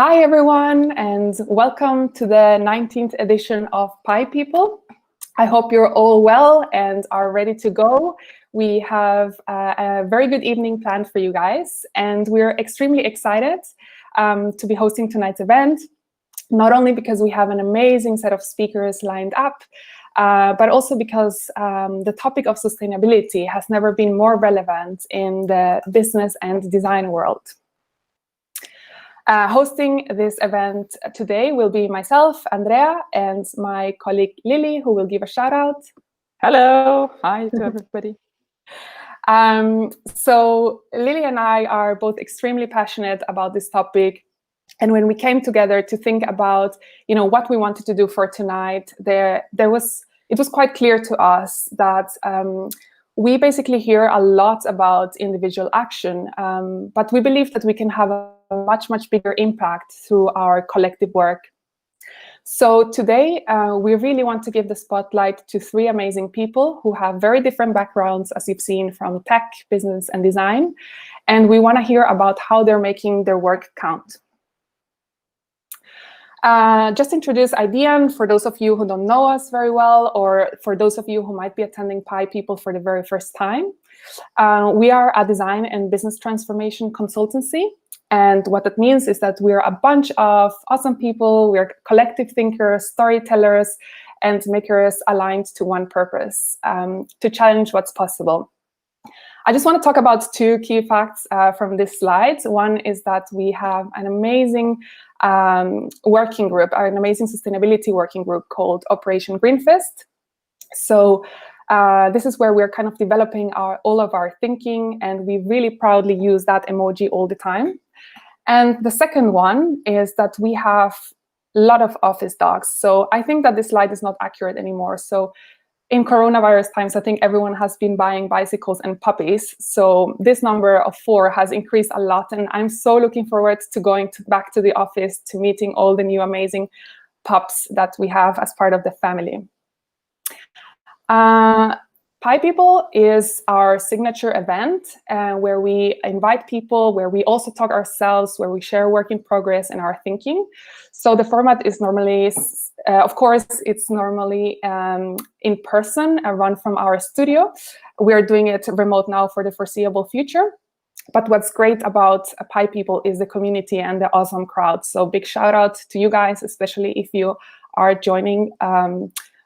Hi everyone, and welcome to the 19th edition of Pi People. I hope you're all well and are ready to go. We have a very good evening planned for you guys, and we're extremely excited to be hosting tonight's event, not only because we have an amazing set of speakers lined up, but also because the topic of sustainability has never been more relevant in the business and design world. Hosting this event today will be myself, Andrea, and my colleague Lily, who will give a shout out. Hello, hi to everybody. So Lily and I are both extremely passionate about this topic. And when we came together to think about, what we wanted to do for tonight, it was quite clear to us that we basically hear a lot about individual action, but we believe that we can have a much bigger impact through our collective work. So today, we really want to give the spotlight to three amazing people who have very different backgrounds, as you've seen, from tech, business, and design. And we want to hear about how they're making their work count. Just introduce Idean for those of you who don't know us very well, or for those of you who might be attending Pi People for the very first time. We are a design and business transformation consultancy. And what that means is that we're a bunch of awesome people. We're collective thinkers, storytellers, and makers aligned to one purpose, to challenge what's possible. I just want to talk about two key facts from this slide. One is that we have an amazing working group, an amazing sustainability working group called Operation Greenfist. So this is where we're kind of developing all of our thinking, and we really proudly use that emoji all the time. And the second one is that we have a lot of office dogs. So I think that this slide is not accurate anymore. So in coronavirus times, I think everyone has been buying bicycles and puppies. So this number of 4 has increased a lot. And I'm so looking forward to going back to the office, to meeting all the new amazing pups that we have as part of the family. Pi People is our signature event where we invite people, where we also talk ourselves, where we share work in progress and our thinking. So the format is normally, of course, it's normally in person, run from our studio. We're doing it remote now for the foreseeable future. But what's great about Pi People is the community and the awesome crowd. So big shout out to you guys, especially if you are joining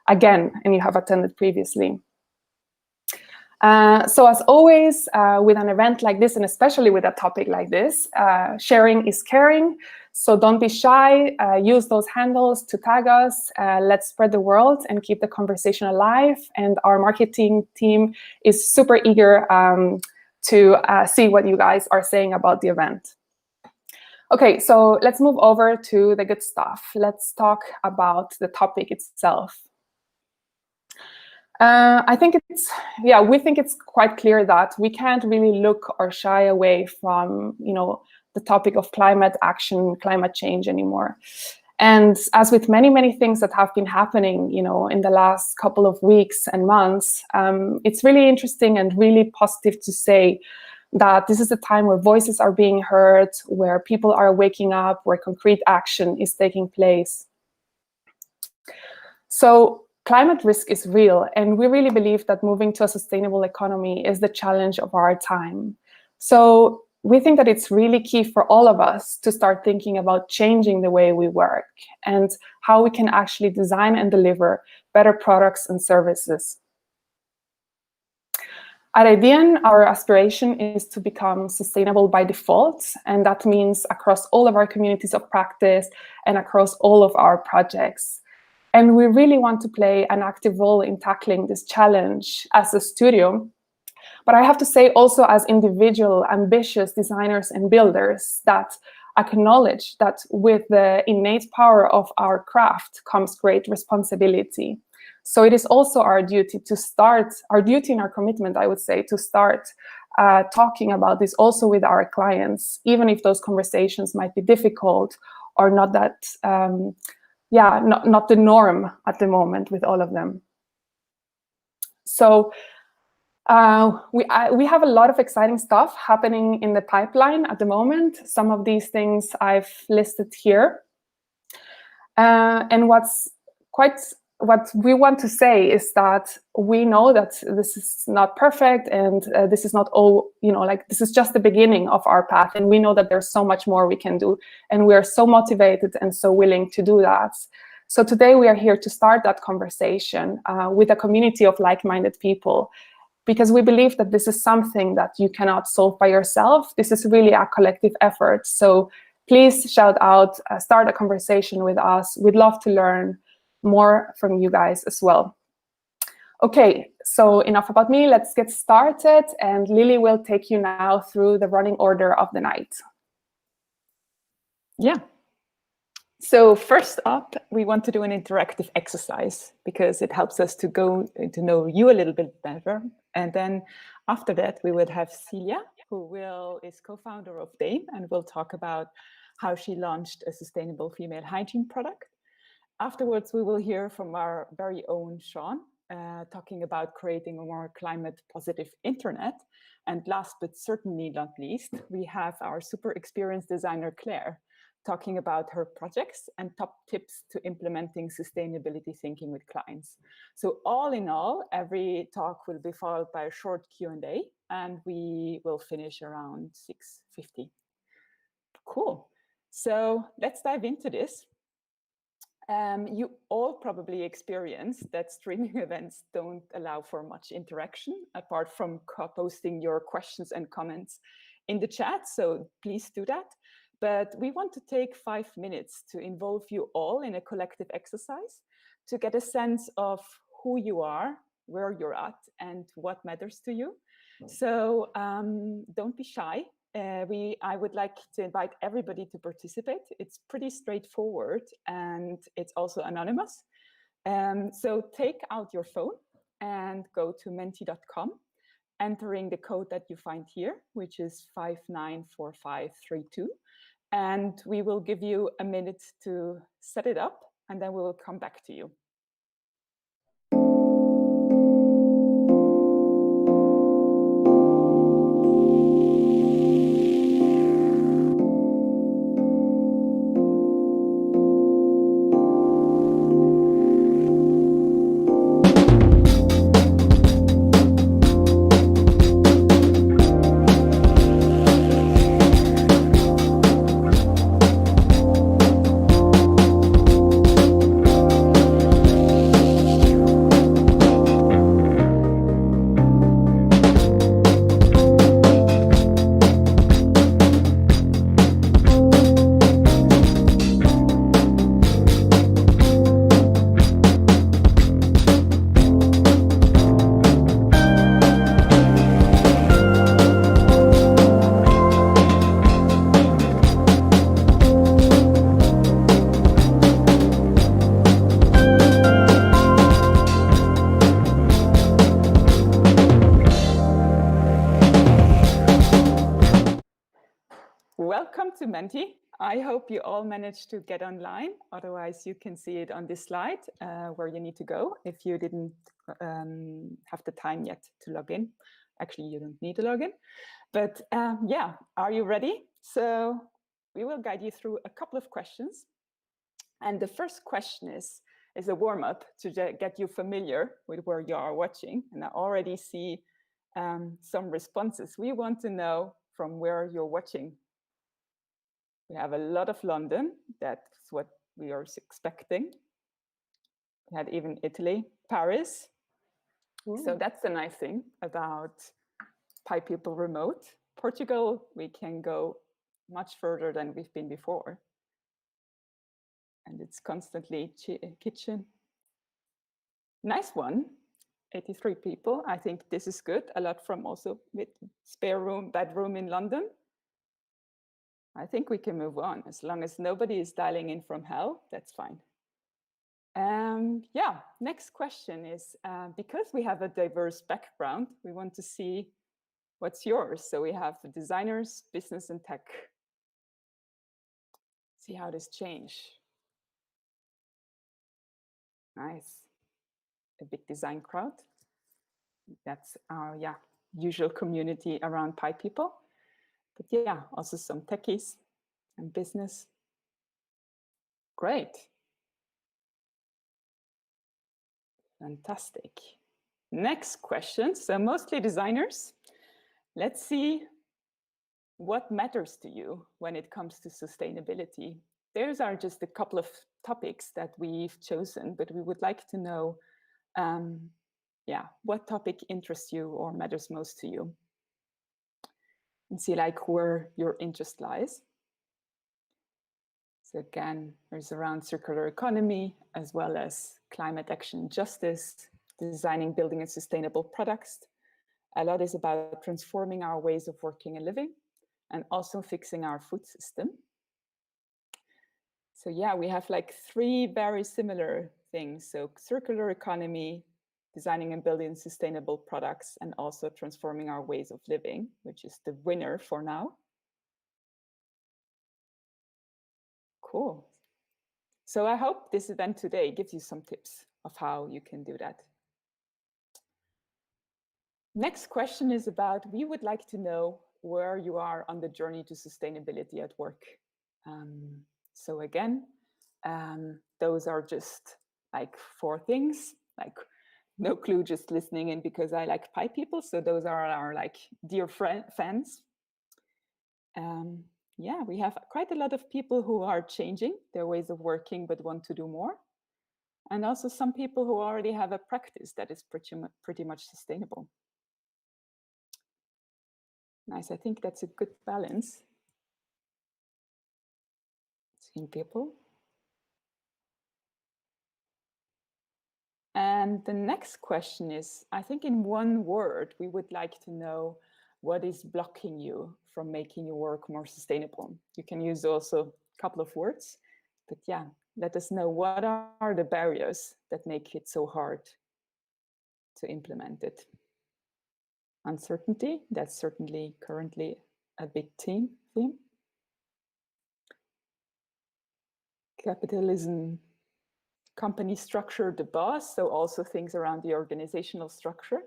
again and you have attended previously. So as always, with an event like this, and especially with a topic like this, sharing is caring. So don't be shy, use those handles to tag us. Let's spread the word and keep the conversation alive. And our marketing team is super eager to see what you guys are saying about the event. Okay, so let's move over to the good stuff. Let's talk about the topic itself. I think we think it's quite clear that we can't really look or shy away from, the topic of climate action, climate change anymore. And as with many things that have been happening, in the last couple of weeks and months, it's really interesting and really positive to say that this is a time where voices are being heard, where people are waking up, where concrete action is taking place. So climate risk is real, and we really believe that moving to a sustainable economy is the challenge of our time. So we think that it's really key for all of us to start thinking about changing the way we work and how we can actually design and deliver better products and services. At Idean, our aspiration is to become sustainable by default, and that means across all of our communities of practice and across all of our projects. And we really want to play an active role in tackling this challenge as a studio. But I have to say also as individual, ambitious designers and builders that acknowledge that with the innate power of our craft comes great responsibility. So it is also our duty and our commitment, I would say, to start talking about this also with our clients, even if those conversations might be difficult or not that not the norm at the moment with all of them. So We have a lot of exciting stuff happening in the pipeline at the moment. Some of these things I've listed here. And what we want to say is that we know that this is not perfect, and this is not all, like this is just the beginning of our path. And we know that there's so much more we can do. And we are so motivated and so willing to do that. So today we are here to start that conversation with a community of like-minded people, because we believe that this is something that you cannot solve by yourself. This is really a collective effort. So please shout out, start a conversation with us. We'd love to learn more from you guys as well. Okay, so enough about me. Let's get started. And Lily will take you now through the running order of the night. Yeah. So first up, we want to do an interactive exercise because it helps us to go to know you a little bit better. And then after that, we would have Celia, who is co-founder of Dame, and will talk about how she launched a sustainable female hygiene product. Afterwards, we will hear from our very own Sean, talking about creating a more climate positive internet. And last but certainly not least, we have our super experienced designer, Claire, talking about her projects and top tips to implementing sustainability thinking with clients. So all in all, every talk will be followed by a short Q&A, and we will finish around 6:50. Cool. So let's dive into this. You all probably experienced that streaming events don't allow for much interaction apart from posting your questions and comments in the chat. So please do that. But we want to take 5 minutes to involve you all in a collective exercise to get a sense of who you are, where you're at, and what matters to you. So don't be shy. I would like to invite everybody to participate. It's pretty straightforward, and it's also anonymous. So take out your phone and go to menti.com, entering the code that you find here, which is 594532. And we will give you a minute to set it up, and then we will come back to you. Welcome to Menti. I hope you all managed to get online. Otherwise, you can see it on this slide where you need to go if you didn't have the time yet to log in. Actually, you don't need to log in. But yeah, are you ready? So we will guide you through a couple of questions. And the first question is a warm-up to get you familiar with where you are watching. And I already see some responses. We want to know from where you're watching. We have a lot of London. That's what we are expecting. We had even Italy, Paris. Ooh. So that's the nice thing about Pi People Remote. Portugal, we can go much further than we've been before. And it's constantly kitchen. Nice one, 83 people. I think this is good. A lot from also with spare room, bedroom in London. I think we can move on. As long as nobody is dialing in from hell, that's fine. Yeah, next question is, because we have a diverse background, we want to see what's yours. So we have the designers, business, and tech. See how this change. Nice. A big design crowd. That's our usual community around Pi people. But yeah, also some techies and business. Great. Fantastic. Next question. So mostly designers. Let's see what matters to you when it comes to sustainability. Those are just a couple of topics that we've chosen, but we would like to know, what topic interests you or matters most to you, and see like where your interest lies. So again, there's around circular economy, as well as climate action, justice, designing, building, and sustainable products. A lot is about transforming our ways of working and living, and also fixing our food system. So yeah, we have like 3 very similar things. So circular economy, designing and building sustainable products, and also transforming our ways of living, which is the winner for now. Cool. So I hope this event today gives you some tips of how you can do that. Next question is about, we would like to know where you are on the journey to sustainability at work. So again, those are just like 4 things, like no clue, just listening in because I like Pi people. So those are our like dear fans. Yeah, we have quite a lot of people who are changing their ways of working, but want to do more. And also some people who already have a practice that is pretty much sustainable. Nice, I think that's a good balance between people. And the next question is, I think in one word, we would like to know what is blocking you from making your work more sustainable. You can use also a couple of words, but yeah, let us know what are the barriers that make it so hard to implement it. Uncertainty, that's certainly currently a big theme. Capitalism, company structure, the boss, so also things around the organizational structure,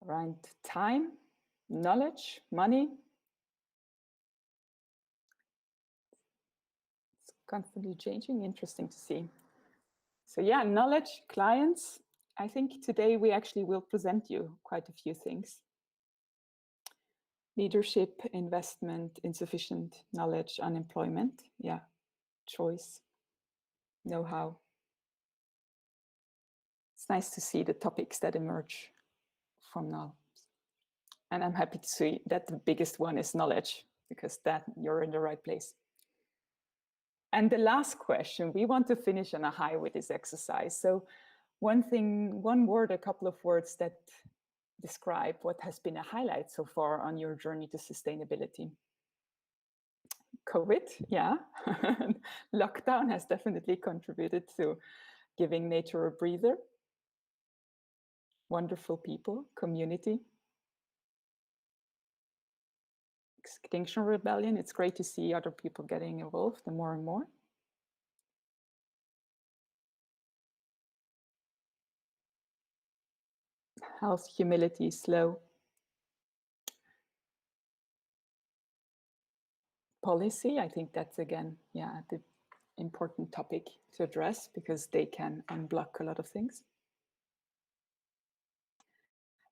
around time, knowledge, money. It's constantly changing, interesting to see. So yeah, knowledge, clients. I think today we actually will present you quite a few things. Leadership, investment, insufficient knowledge, unemployment. Yeah, choice, know-how. It's nice to see the topics that emerge from now. And I'm happy to see that the biggest one is knowledge, because that you're in the right place. And the last question, we want to finish on a high with this exercise. So one word, a couple of words that describe what has been a highlight so far on your journey to sustainability. COVID, yeah. Lockdown has definitely contributed to giving nature a breather. Wonderful people, community. Extinction Rebellion, it's great to see other people getting involved and more. Health, humility, slow. Policy, I think that's again, yeah, the important topic to address because they can unblock a lot of things.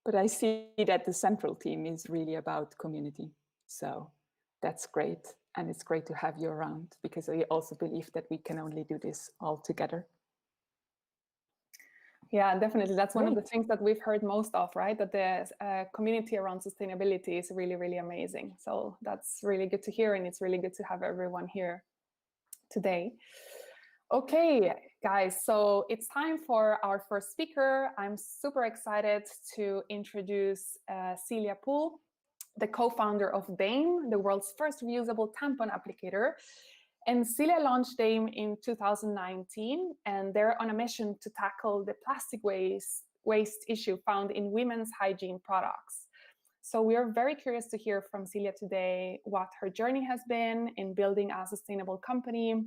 But I see that the central theme is really about community. So that's great. And it's great to have you around because I also believe that we can only do this all together. Yeah, definitely. That's one of the things that we've heard most of, right? That the community around sustainability is really, really amazing. So that's really good to hear. And it's really good to have everyone here today. Okay, guys, so it's time for our first speaker. I'm super excited to introduce Celia Poole, the co-founder of Dame, the world's first reusable tampon applicator. And Celia launched Dame in 2019, and they're on a mission to tackle the plastic waste issue found in women's hygiene products. So we are very curious to hear from Celia today what her journey has been in building a sustainable company,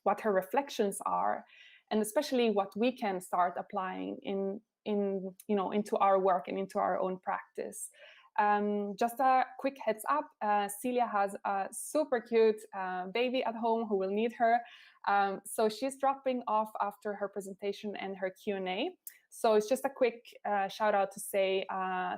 what her reflections are, and especially what we can start applying in into our work and into our own practice. Just a quick heads up, Celia has a super cute baby at home who will need her. So she's dropping off after her presentation and her Q&A. So it's just a quick shout out to say,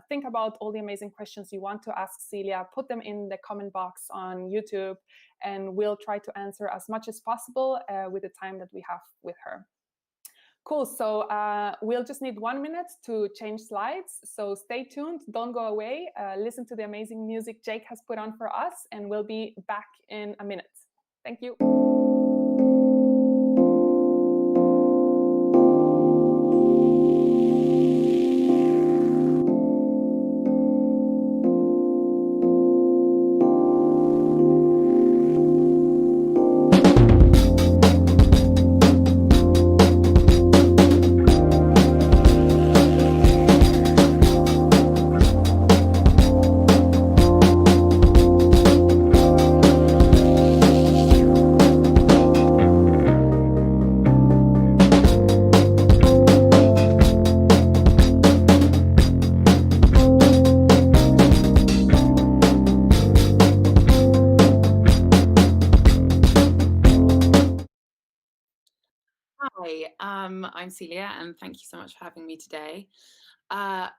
think about all the amazing questions you want to ask Celia, put them in the comment box on YouTube, and we'll try to answer as much as possible with the time that we have with her. Cool, so we'll just need 1 minute to change slides. So stay tuned, don't go away. Listen to the amazing music Jake has put on for us, and we'll be back in a minute. Thank you. Hi, I'm Celia, and thank you so much for having me today. I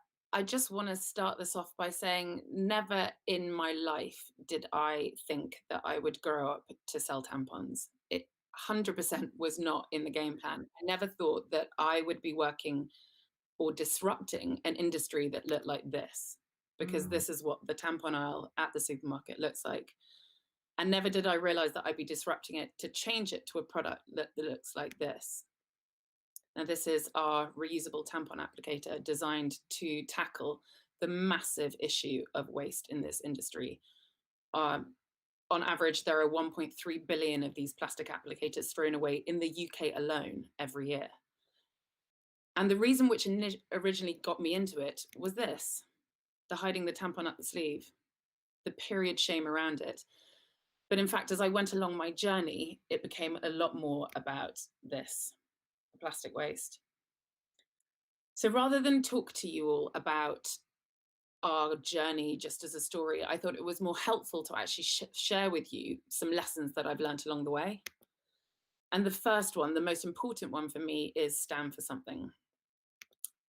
just want to start this off by saying never in my life did I think that I would grow up to sell tampons. It 100% was not in the game plan. I never thought that I would be working or disrupting an industry that looked like this, because this is what the tampon aisle at the supermarket looks like. And never did I realize that I'd be disrupting it to change it to a product that looks like this. Now, this is our reusable tampon applicator designed to tackle the massive issue of waste in this industry. On average, there are 1.3 billion of these plastic applicators thrown away in the UK alone every year. And the reason which originally got me into it was this: the hiding the tampon up the sleeve, the period shame around it. But in fact, as I went along my journey, it became a lot more about this, plastic waste. So rather than talk to you all about our journey just as a story, I thought it was more helpful to actually share with you some lessons that I've learned along the way. And the first one, the most important one for me, is stand for something.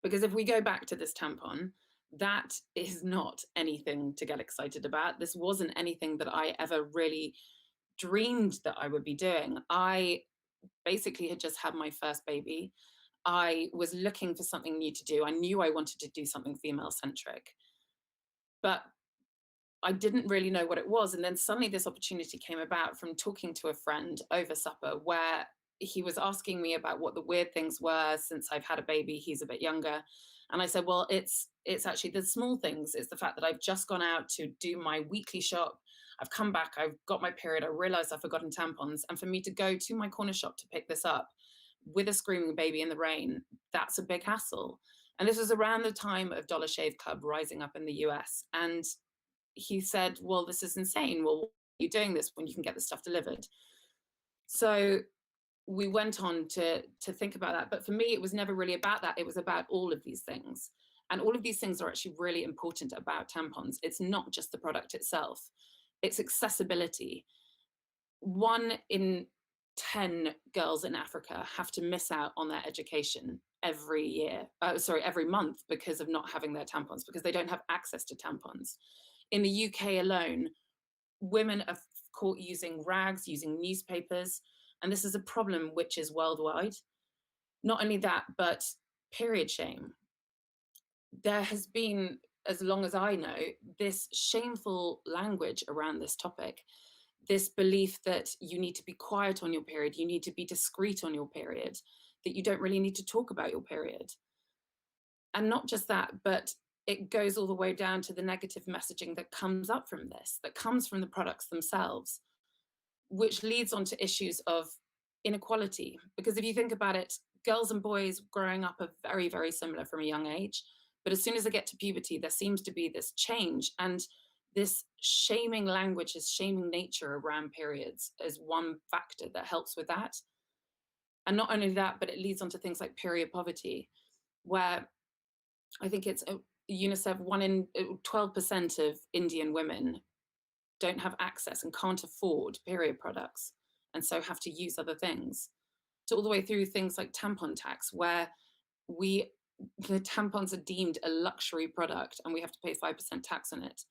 Because if we go back to this tampon, that is not anything to get excited about. This wasn't anything that I ever really dreamed that I would be doing. I basically had just had my first baby. I was looking for something new to do. I knew I wanted to do something female-centric, but I didn't really know what it was. And then suddenly this opportunity came about from talking to a friend over supper, where he was asking me about what the weird things were since I've had a baby. He's a bit younger. And I said, well, it's actually the small things. It's the fact that I've just gone out to do my weekly shop. I've come back, I've got my period. I realized I've forgotten tampons. And for me to go to my corner shop to pick this up with a screaming baby in the rain, that's a big hassle. And this was around the time of Dollar Shave Club rising up in the US. And he said, well, this is insane. Well, why are you doing this when you can get the stuff delivered? So we went on to think about that. But for me, it was never really about that. It was about all of these things. And all of these things are actually really important about tampons. It's not just the product itself. It's accessibility. 1 in 10 girls in Africa have to miss out on their education every month because of not having their tampons, because they don't have access to tampons. In the UK alone, women are caught using rags, using newspapers, and this is a problem which is worldwide. Not only that, but period shame. There has been, as long as I know, this shameful language around this topic, this belief that you need to be quiet on your period, you need to be discreet on your period, that you don't really need to talk about your period. And not just that, but it goes all the way down to the negative messaging that comes up from this, that comes from the products themselves, which leads on to issues of inequality. Because if you think about it, girls and boys growing up are very, very similar from a young age. But as soon as they get to puberty, there seems to be this change. And this shaming language, this shaming nature around periods is one factor that helps with that. And not only that, but it leads on to things like period poverty, where I think it's UNICEF, 12% of Indian women don't have access and can't afford period products, and so have to use other things, to all the way through things like tampon tax, where the tampons are deemed a luxury product and we have to pay 5% tax on it.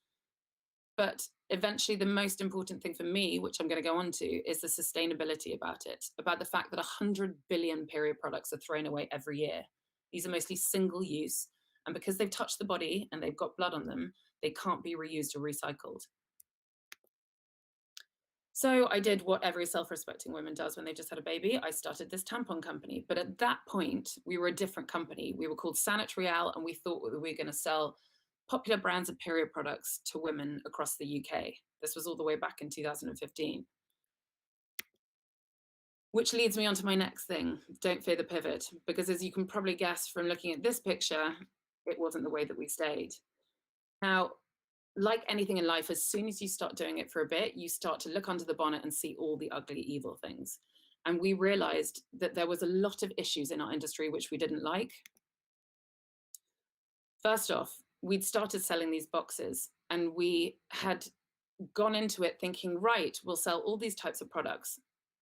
But eventually the most important thing for me, which I'm going to go on to, is the sustainability about it, about the fact that 100 billion period products are thrown away every year. These are mostly single use, and because they've touched the body and they've got blood on them, they can't be reused or recycled. So I did what every self-respecting woman does when they just had a baby. I started this tampon company. But at that point, we were a different company. We were called Sanitarial, and we thought that we were going to sell popular brands of period products to women across the UK. This was all the way back in 2015. Which leads me on to my next thing, don't fear the pivot, because as you can probably guess from looking at this picture, it wasn't the way that we stayed. Now, like anything in life, as soon as you start doing it for a bit, you start to look under the bonnet and see all the ugly, evil things. And we realized that there was a lot of issues in our industry which we didn't like. First off, we'd started selling these boxes, and we had gone into it thinking, right, we'll sell all these types of products.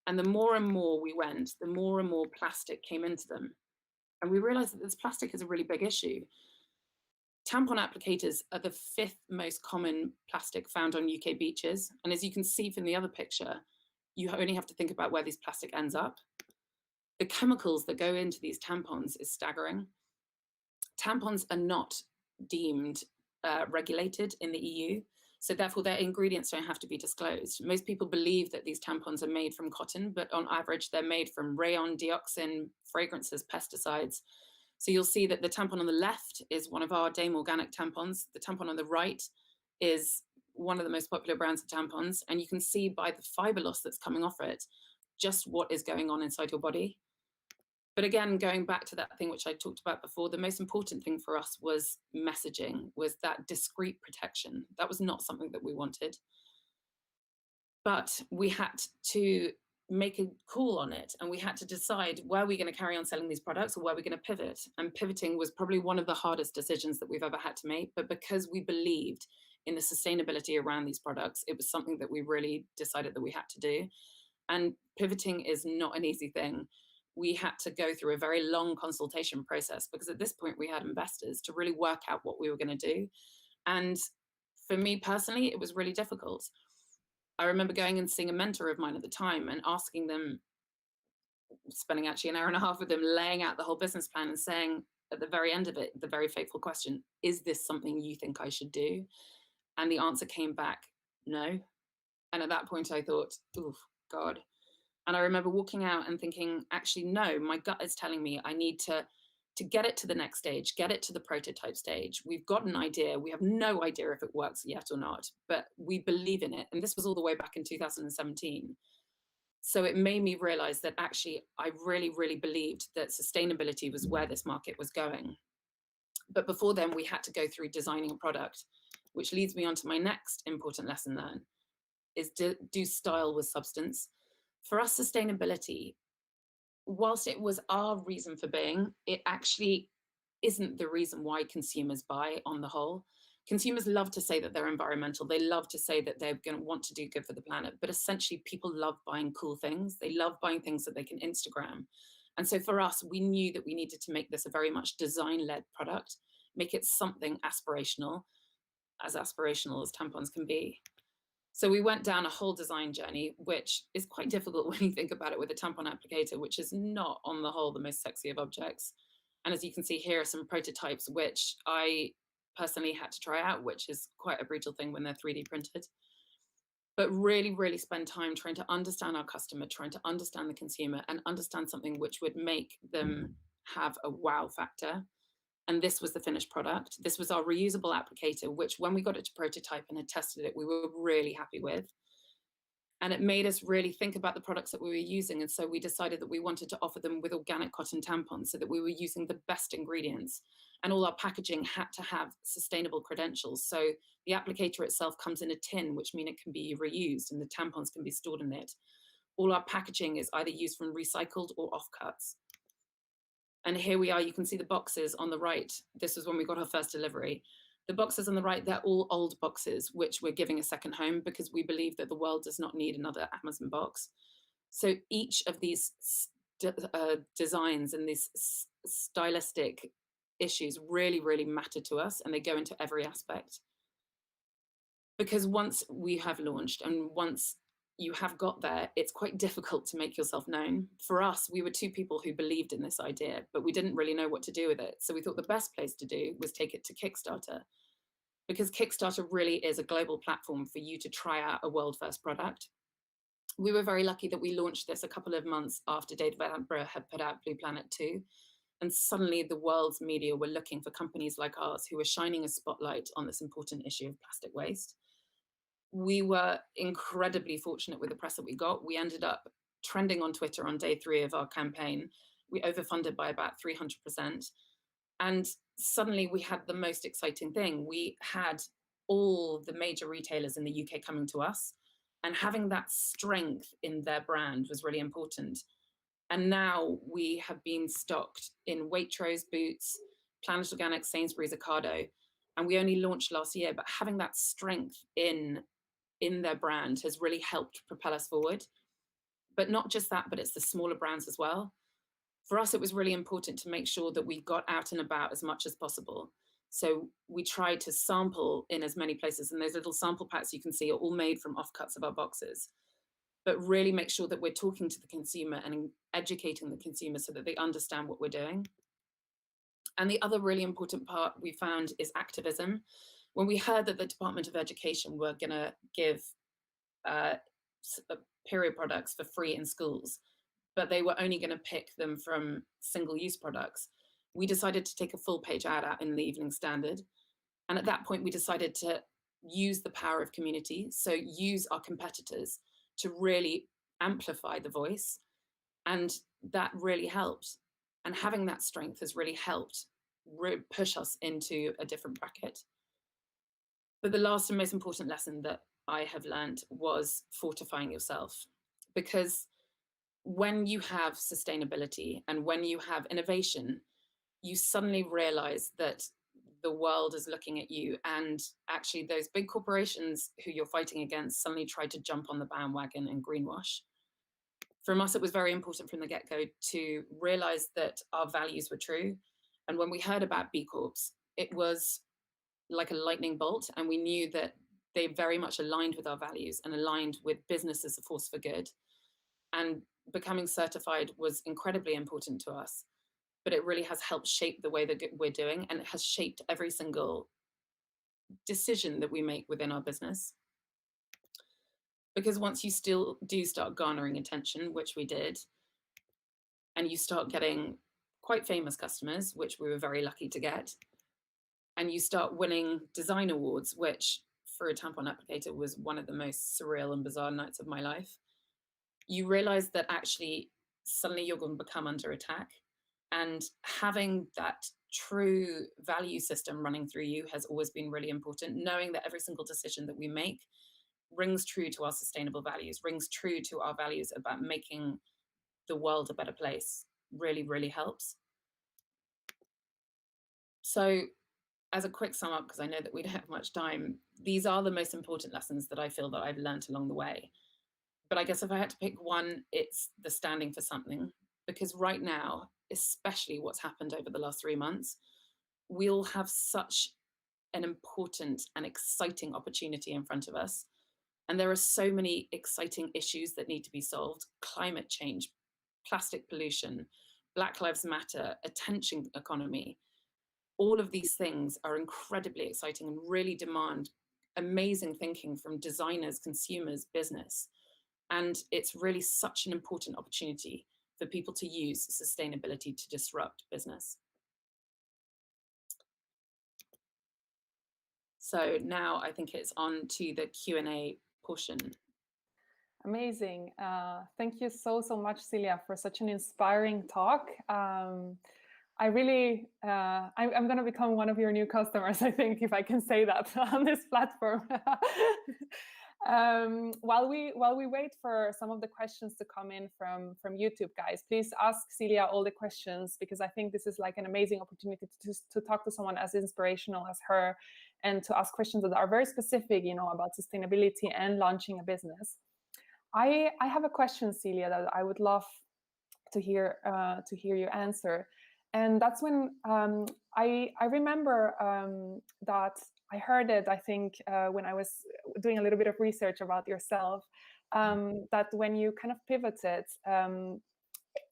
And the more and more we went, the more and more plastic came into them. And we realized that this plastic is a really big issue. Tampon applicators are the 5th most common plastic found on UK beaches. And as you can see from the other picture, you only have to think about where this plastic ends up. The chemicals that go into these tampons is staggering. Tampons are not deemed regulated in the EU, so therefore their ingredients don't have to be disclosed. Most people believe that these tampons are made from cotton, but on average they're made from rayon, dioxin, fragrances, pesticides. So you'll see that the tampon on the left is one of our Dame Organic tampons. The tampon on the right is one of the most popular brands of tampons. And you can see by the fiber loss that's coming off it, just what is going on inside your body. But again, going back to that thing which I talked about before, the most important thing for us was messaging, was that discreet protection. That was not something that we wanted. But we had to make a call on it, and we had to decide, were we going to carry on selling these products or were we going to pivot? And pivoting was probably one of the hardest decisions that we've ever had to make. But because we believed in the sustainability around these products, it was something that we really decided that we had to do. And pivoting is not an easy thing. We had to go through a very long consultation process, because at this point we had investors to really work out what we were going to do. And for me personally, it was really difficult. I remember going and seeing a mentor of mine at the time and asking them, spending actually an hour and a half with them, laying out the whole business plan and saying at the very end of it, the very fateful question, is this something you think I should do? And the answer came back, no. And at that point I thought, oh God. And I remember walking out and thinking, actually, no, my gut is telling me I need to get it to the next stage, get it to the prototype stage. We've got an idea. We have no idea if it works yet or not, but we believe in it. And this was all the way back in 2017. So it made me realize that actually I really, really believed that sustainability was where this market was going. But before then, we had to go through designing a product, which leads me on to my next important lesson learned, is do style with substance. For us, sustainability, whilst it was our reason for being, it actually isn't the reason why consumers buy on the whole. Consumers love to say that they're environmental. They love to say that they're going to want to do good for the planet. But essentially, people love buying cool things. They love buying things that they can Instagram. And so for us, we knew that we needed to make this a very much design-led product, make it something aspirational as tampons can be. So we went down a whole design journey, which is quite difficult when you think about it with a tampon applicator, which is not on the whole the most sexy of objects. And as you can see here are some prototypes, which I personally had to try out, which is quite a brutal thing when they're 3D printed. But really, really spend time trying to understand our customer, trying to understand the consumer, and understand something which would make them have a wow factor. And this was the finished product. This was our reusable applicator, which when we got it to prototype and had tested it, we were really happy with. And it made us really think about the products that we were using. And so we decided that we wanted to offer them with organic cotton tampons, so that we were using the best ingredients. And all our packaging had to have sustainable credentials. So the applicator itself comes in a tin, which means it can be reused and the tampons can be stored in it. All our packaging is either used from recycled or offcuts. And here we are, you can see the boxes on the right. This was when we got our first delivery. The boxes on the right, they're all old boxes, which we're giving a second home because we believe that the world does not need another Amazon box. So each of these designs and these stylistic issues really, really matter to us, and they go into every aspect. Because once we have launched and once you have got there, it's quite difficult to make yourself known. For us, we were two people who believed in this idea, but we didn't really know what to do with it. So we thought the best place to do was take it to Kickstarter, because Kickstarter really is a global platform for you to try out a world-first product. We were very lucky that we launched this a couple of months after David Attenborough had put out Blue Planet 2. And suddenly the world's media were looking for companies like ours who were shining a spotlight on this important issue of plastic waste. We were incredibly fortunate with the press that we got. We ended up trending on Twitter on day 3 of our campaign. We overfunded by about 300%. And suddenly we had the most exciting thing. We had all the major retailers in the UK coming to us, and having that strength in their brand was really important. And now we have been stocked in Waitrose, Boots, Planet Organic, Sainsbury's, Ocado, and we only launched last year, but having that strength in their brand has really helped propel us forward. But not just that, but it's the smaller brands as well. For us, it was really important to make sure that we got out and about as much as possible. So we tried to sample in as many places, and those little sample packs you can see are all made from offcuts of our boxes. But really make sure that we're talking to the consumer and educating the consumer so that they understand what we're doing. And the other really important part we found is activism. When we heard that the Department of Education were going to give period products for free in schools, but they were only going to pick them from single-use products, we decided to take a full-page ad out in the Evening Standard. And at that point, we decided to use the power of community, so use our competitors to really amplify the voice. And that really helped. And having that strength has really helped push us into a different bracket. But the last and most important lesson that I have learned was fortifying yourself. Because when you have sustainability and when you have innovation, you suddenly realize that the world is looking at you, and actually those big corporations who you're fighting against suddenly try to jump on the bandwagon and greenwash. From us, it was very important from the get-go to realize that our values were true. And when we heard about B Corps, it was like a lightning bolt, and we knew that they very much aligned with our values and aligned with business as a force for good. And becoming certified was incredibly important to us, but it really has helped shape the way that we're doing, and it has shaped every single decision that we make within our business. Because once you still do start garnering attention, which we did, and you start getting quite famous customers, which we were very lucky to get, and you start winning design awards, which for a tampon applicator was one of the most surreal and bizarre nights of my life, you realize that actually suddenly you're going to become under attack. And having that true value system running through you has always been really important, knowing that every single decision that we make rings true to our sustainable values, rings true to our values about making the world a better place, really, really helps. So as a quick sum up, because I know that we don't have much time, these are the most important lessons that I feel that I've learned along the way. But I guess if I had to pick one, it's the standing for something. Because right now, especially what's happened over the last 3 months, we'll have such an important and exciting opportunity in front of us. And there are so many exciting issues that need to be solved: climate change, plastic pollution, Black Lives Matter, attention economy. All of these things are incredibly exciting and really demand amazing thinking from designers, consumers, business. And it's really such an important opportunity for people to use sustainability to disrupt business. So now I think it's on to the Q&A portion. Amazing. Thank you so much, Celia, for such an inspiring talk. I really, I'm going to become one of your new customers, I think, if I can say that on this platform. While we wait for some of the questions to come in from YouTube, guys, please ask Celia all the questions, because I think this is like an amazing opportunity to talk to someone as inspirational as her, and to ask questions that are very specific, you know, about sustainability and launching a business. I have a question, Celia, that I would love to hear you answer. And that's when I remember that I heard it, I think, when I was doing a little bit of research about yourself, that when you kind of pivoted,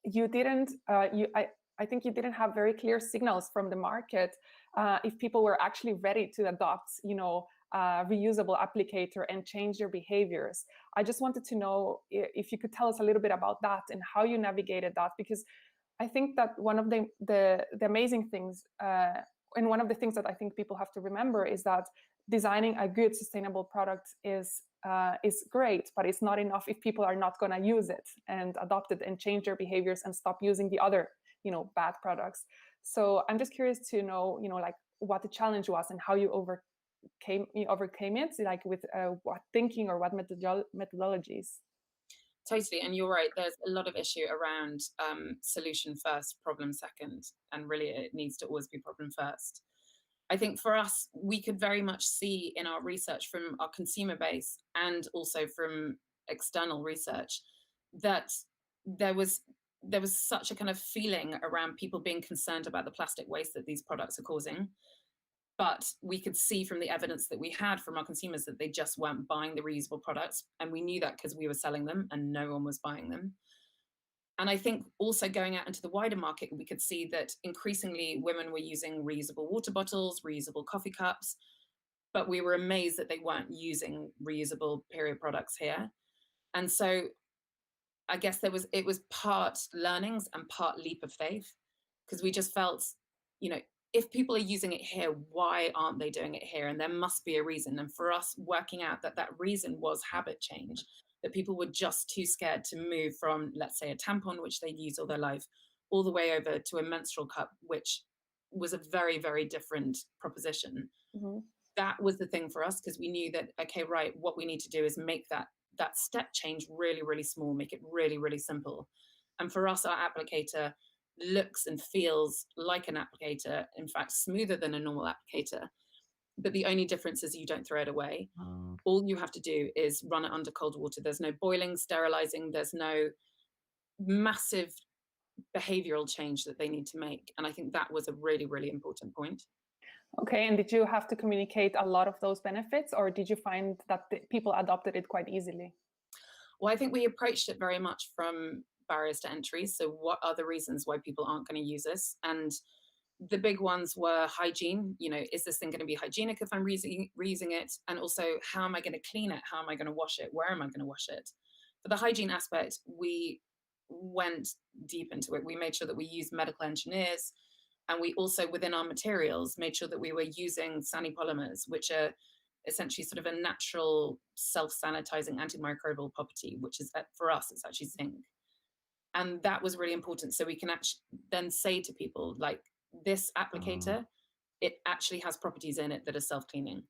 you didn't, I think you didn't have very clear signals from the market if people were actually ready to adopt, you know, reusable applicator and change their behaviors. I just wanted to know if you could tell us a little bit about that and how you navigated that, because I think that one of the amazing things, and one of the things that I think people have to remember, is that designing a good sustainable product is great, but it's not enough if people are not going to use it and adopt it and change their behaviors and stop using the other, you know, bad products. So I'm just curious to know, you know, like what the challenge was and how you overcame it, like with what thinking or what methodologies. Totally, and you're right. There's a lot of issue around solution first, problem second, and really it needs to always be problem first. I think for us, we could very much see in our research from our consumer base and also from external research that there was such a kind of feeling around people being concerned about the plastic waste that these products are causing. But we could see from the evidence that we had from our consumers that they just weren't buying the reusable products. And we knew that because we were selling them and no one was buying them. And I think also going out into the wider market, we could see that increasingly women were using reusable water bottles, reusable coffee cups, but we were amazed that they weren't using reusable period products here. And so I guess it was part learnings and part leap of faith, because we just felt, you know, if people are using it here, why aren't they doing it here? And there must be a reason. And for us, working out that reason was habit change, that people were just too scared to move from, let's say, a tampon, which they'd used all their life, all the way over to a menstrual cup, which was a very, very different proposition. Mm-hmm. That was the thing for us, because we knew that, okay, right, what we need to do is make that step change really, really small, make it really, really simple. And for us, our applicator looks and feels like an applicator, in fact, smoother than a normal applicator. But the only difference is you don't throw it away. All you have to do is run it under cold water. There's no boiling, sterilizing. There's no massive behavioral change that they need to make. And I think that was a really, really important point. Okay, and did you have to communicate a lot of those benefits, or did you find that people adopted it quite easily? Well, I think we approached it very much from barriers to entry. So what are the reasons why people aren't going to use this? And the big ones were hygiene. You know, is this thing going to be hygienic if I'm reusing it? And also, how am I going to clean it? How am I going to wash it? Where am I going to wash it? For the hygiene aspect, we went deep into it. We made sure that we used medical engineers. And we also, within our materials, made sure that we were using Sani polymers, which are essentially sort of a natural self-sanitizing antimicrobial property, which is, for us, it's actually zinc. And that was really important. So we can actually then say to people, like, this applicator, it actually has properties in it that are self-cleaning.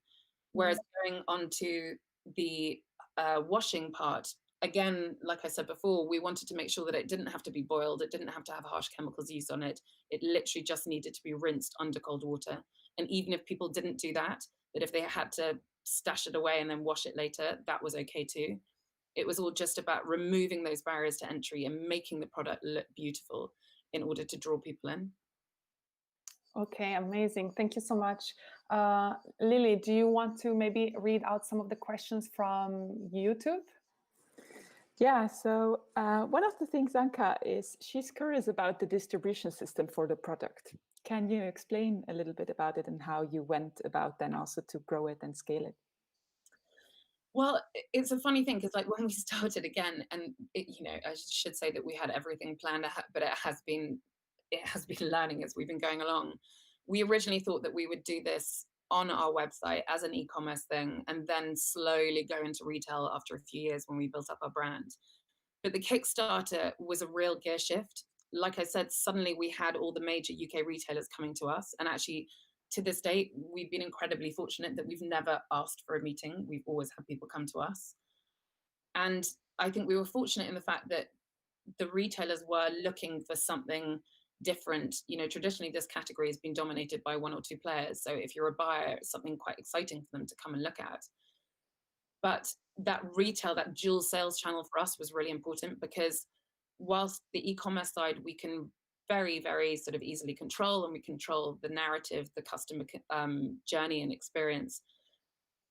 Whereas going on to the washing part, again, like I said before, we wanted to make sure that it didn't have to be boiled. It didn't have to have harsh chemicals used on it. It literally just needed to be rinsed under cold water. And even if people didn't do that, that if they had to stash it away and then wash it later, that was okay too. It was all just about removing those barriers to entry and making the product look beautiful in order to draw people in. Okay, amazing. Thank you so much. Lily, do you want to maybe read out some of the questions from YouTube? Yeah, so one of the things, Anka, is she's curious about the distribution system for the product. Can you explain a little bit about it and how you went about then also to grow it and scale it? Well, it's a funny thing, because like when we started again, and you know, I should say that we had everything planned, but it has been learning as we've been going along. We originally thought that we would do this on our website as an e-commerce thing, and then slowly go into retail after a few years when we built up our brand. But the Kickstarter was a real gear shift. Like I said, suddenly we had all the major UK retailers coming to us, and actually to this date, we've been incredibly fortunate that we've never asked for a meeting. We've always had people come to us. And I think we were fortunate in the fact that the retailers were looking for something different. Traditionally this category has been dominated by one or two players. So if you're a buyer, it's something quite exciting for them to come and look at. But that retail, that dual sales channel for us was really important, because whilst the e-commerce side we can very, very sort of easily control, and we control the narrative, the customer journey and experience,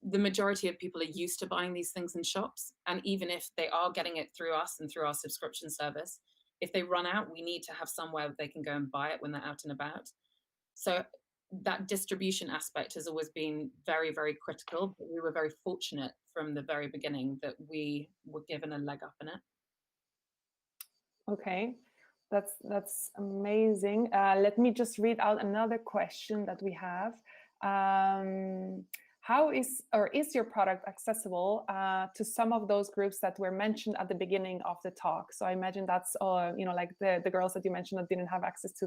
the majority of people are used to buying these things in shops. And even if they are getting it through us and through our subscription service, if they run out, we need to have somewhere they can go and buy it when they're out and about. So that distribution aspect has always been very, very critical. But we were very fortunate from the very beginning that we were given a leg up in it. Okay, that's amazing. Let me just read out another question that we have. How is your product accessible to some of those groups that were mentioned at the beginning of the talk? So I imagine that's like the girls that you mentioned that didn't have access to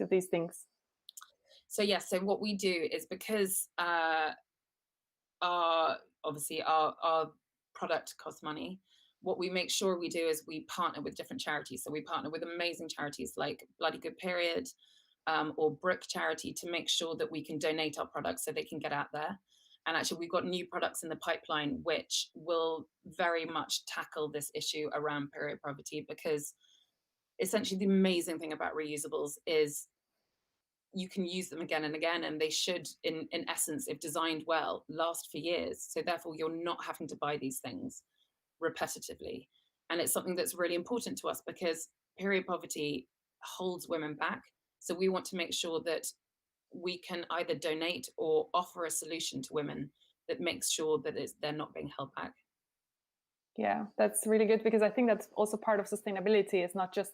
these things. So yes, so what we do is, because our product costs money, what we make sure we do is we partner with different charities. So we partner with amazing charities like Bloody Good Period or Brook Charity, to make sure that we can donate our products so they can get out there. And actually, we've got new products in the pipeline which will very much tackle this issue around period poverty, because essentially the amazing thing about reusables is you can use them again and again, and they should, in essence, if designed well, last for years. So therefore, you're not having to buy these things repetitively. And it's something that's really important to us, because period poverty holds women back. So we want to make sure that we can either donate or offer a solution to women that makes sure that they're not being held back. Yeah, that's really good, because I think that's also part of sustainability. It's not just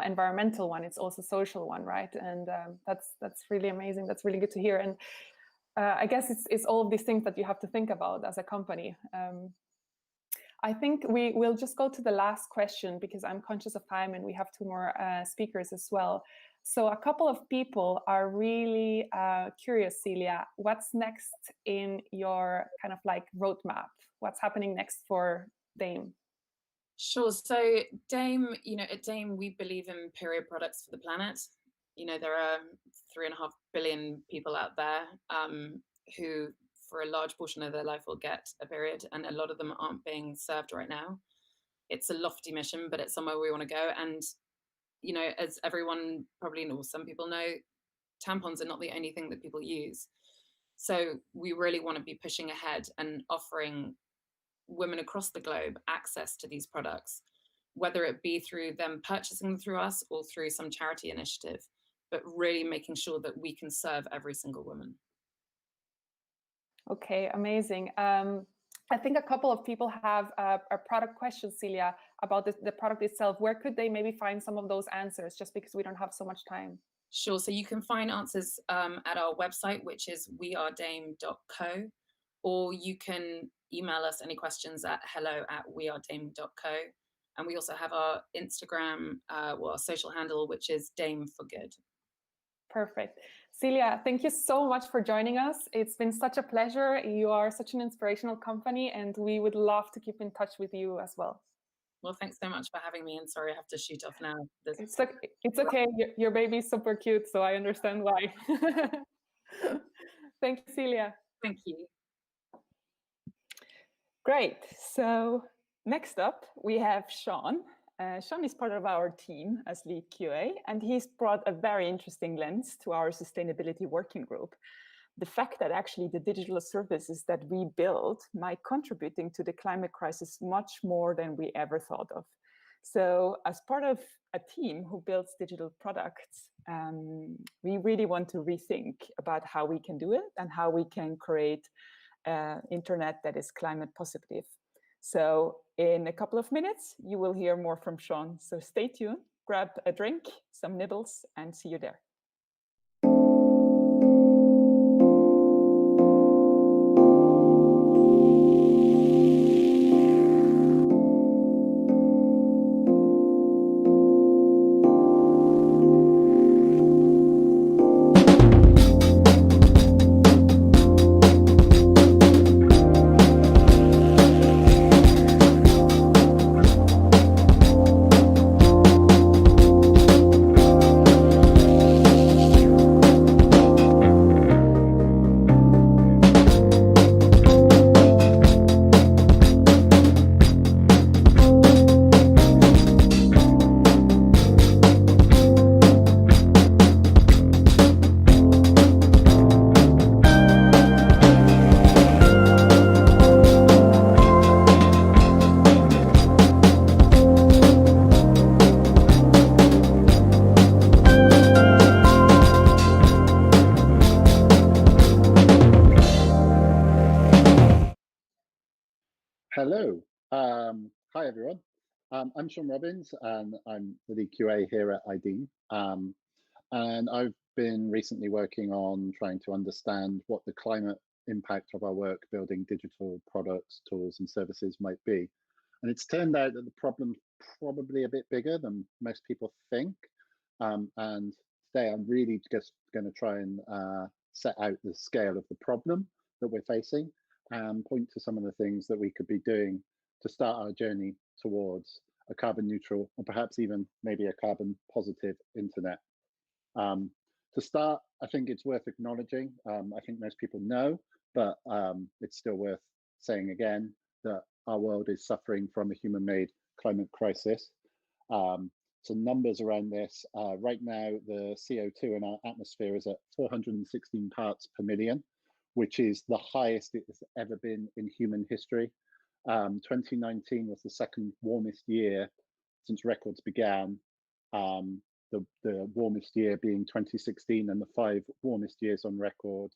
environmental one, it's also social one, right? And that's really amazing. That's really good to hear. And I guess it's all of these things that you have to think about as a company. I think we will just go to the last question, because I'm conscious of time and we have two more speakers as well. So a couple of people are really curious, Celia, what's next in your kind of like roadmap? What's happening next for Dame? Sure. So Dame, at Dame, we believe in period products for the planet. There are 3.5 billion people out there who, for a large portion of their life, will get a period, and a lot of them aren't being served right now. It's a lofty mission, but it's somewhere we want to go. And as everyone probably knows, some people know, tampons are not the only thing that people use. So we really want to be pushing ahead and offering women across the globe access to these products, whether it be through them purchasing them through us or through some charity initiative, but really making sure that we can serve every single woman. Okay, amazing. I think a couple of people have a product question, Celia, about the product itself. Where could they maybe find some of those answers, just because we don't have so much time? Sure. So you can find answers at our website, which is wearedame.co, or you can email us any questions at hello@wearedame.co. And we also have our Instagram, our social handle, which is Dame for Good. Perfect. Celia, thank you so much for joining us. It's been such a pleasure. You are such an inspirational company, and we would love to keep in touch with you as well. Well, thanks so much for having me. And sorry, I have to shoot off now. It's okay. Your baby is super cute, so I understand why. Thank you, Celia. Thank you. Great. So next up, we have Sean. Sean is part of our team as lead QA, and he's brought a very interesting lens to our sustainability working group. The fact that actually the digital services that we build might contributing to the climate crisis much more than we ever thought of. So as part of a team who builds digital products, we really want to rethink about how we can do it and how we can create internet that is climate positive. So in a couple of minutes, you will hear more from Sean. So stay tuned, grab a drink, some nibbles, and see you there. Hello. Hi, everyone. I'm Sean Robbins, and I'm the lead QA here at Idean. And I've been recently working on trying to understand what the climate impact of our work building digital products, tools, and services might be. And it's turned out that the problem's probably a bit bigger than most people think. And today I'm really just going to try and set out the scale of the problem that we're facing and point to some of the things that we could be doing to start our journey towards a carbon neutral, or perhaps even maybe a carbon positive internet. To start, I think it's worth acknowledging, I think most people know, but it's still worth saying again, that our world is suffering from a human-made climate crisis. So numbers around this, right now, the CO2 in our atmosphere is at 416 parts per million, which is the highest it has ever been in human history. 2019 was the second warmest year since records began, the warmest year being 2016, and the 5 warmest years on record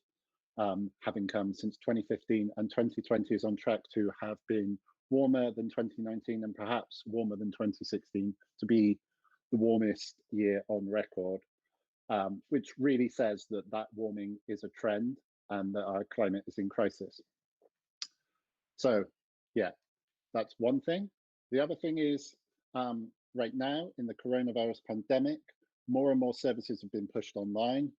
having come since 2015, and 2020 is on track to have been warmer than 2019 and perhaps warmer than 2016 to be the warmest year on record, which really says that that warming is a trend and that our climate is in crisis. So yeah, that's one thing. The other thing is, right now in the coronavirus pandemic, more and more services have been pushed online.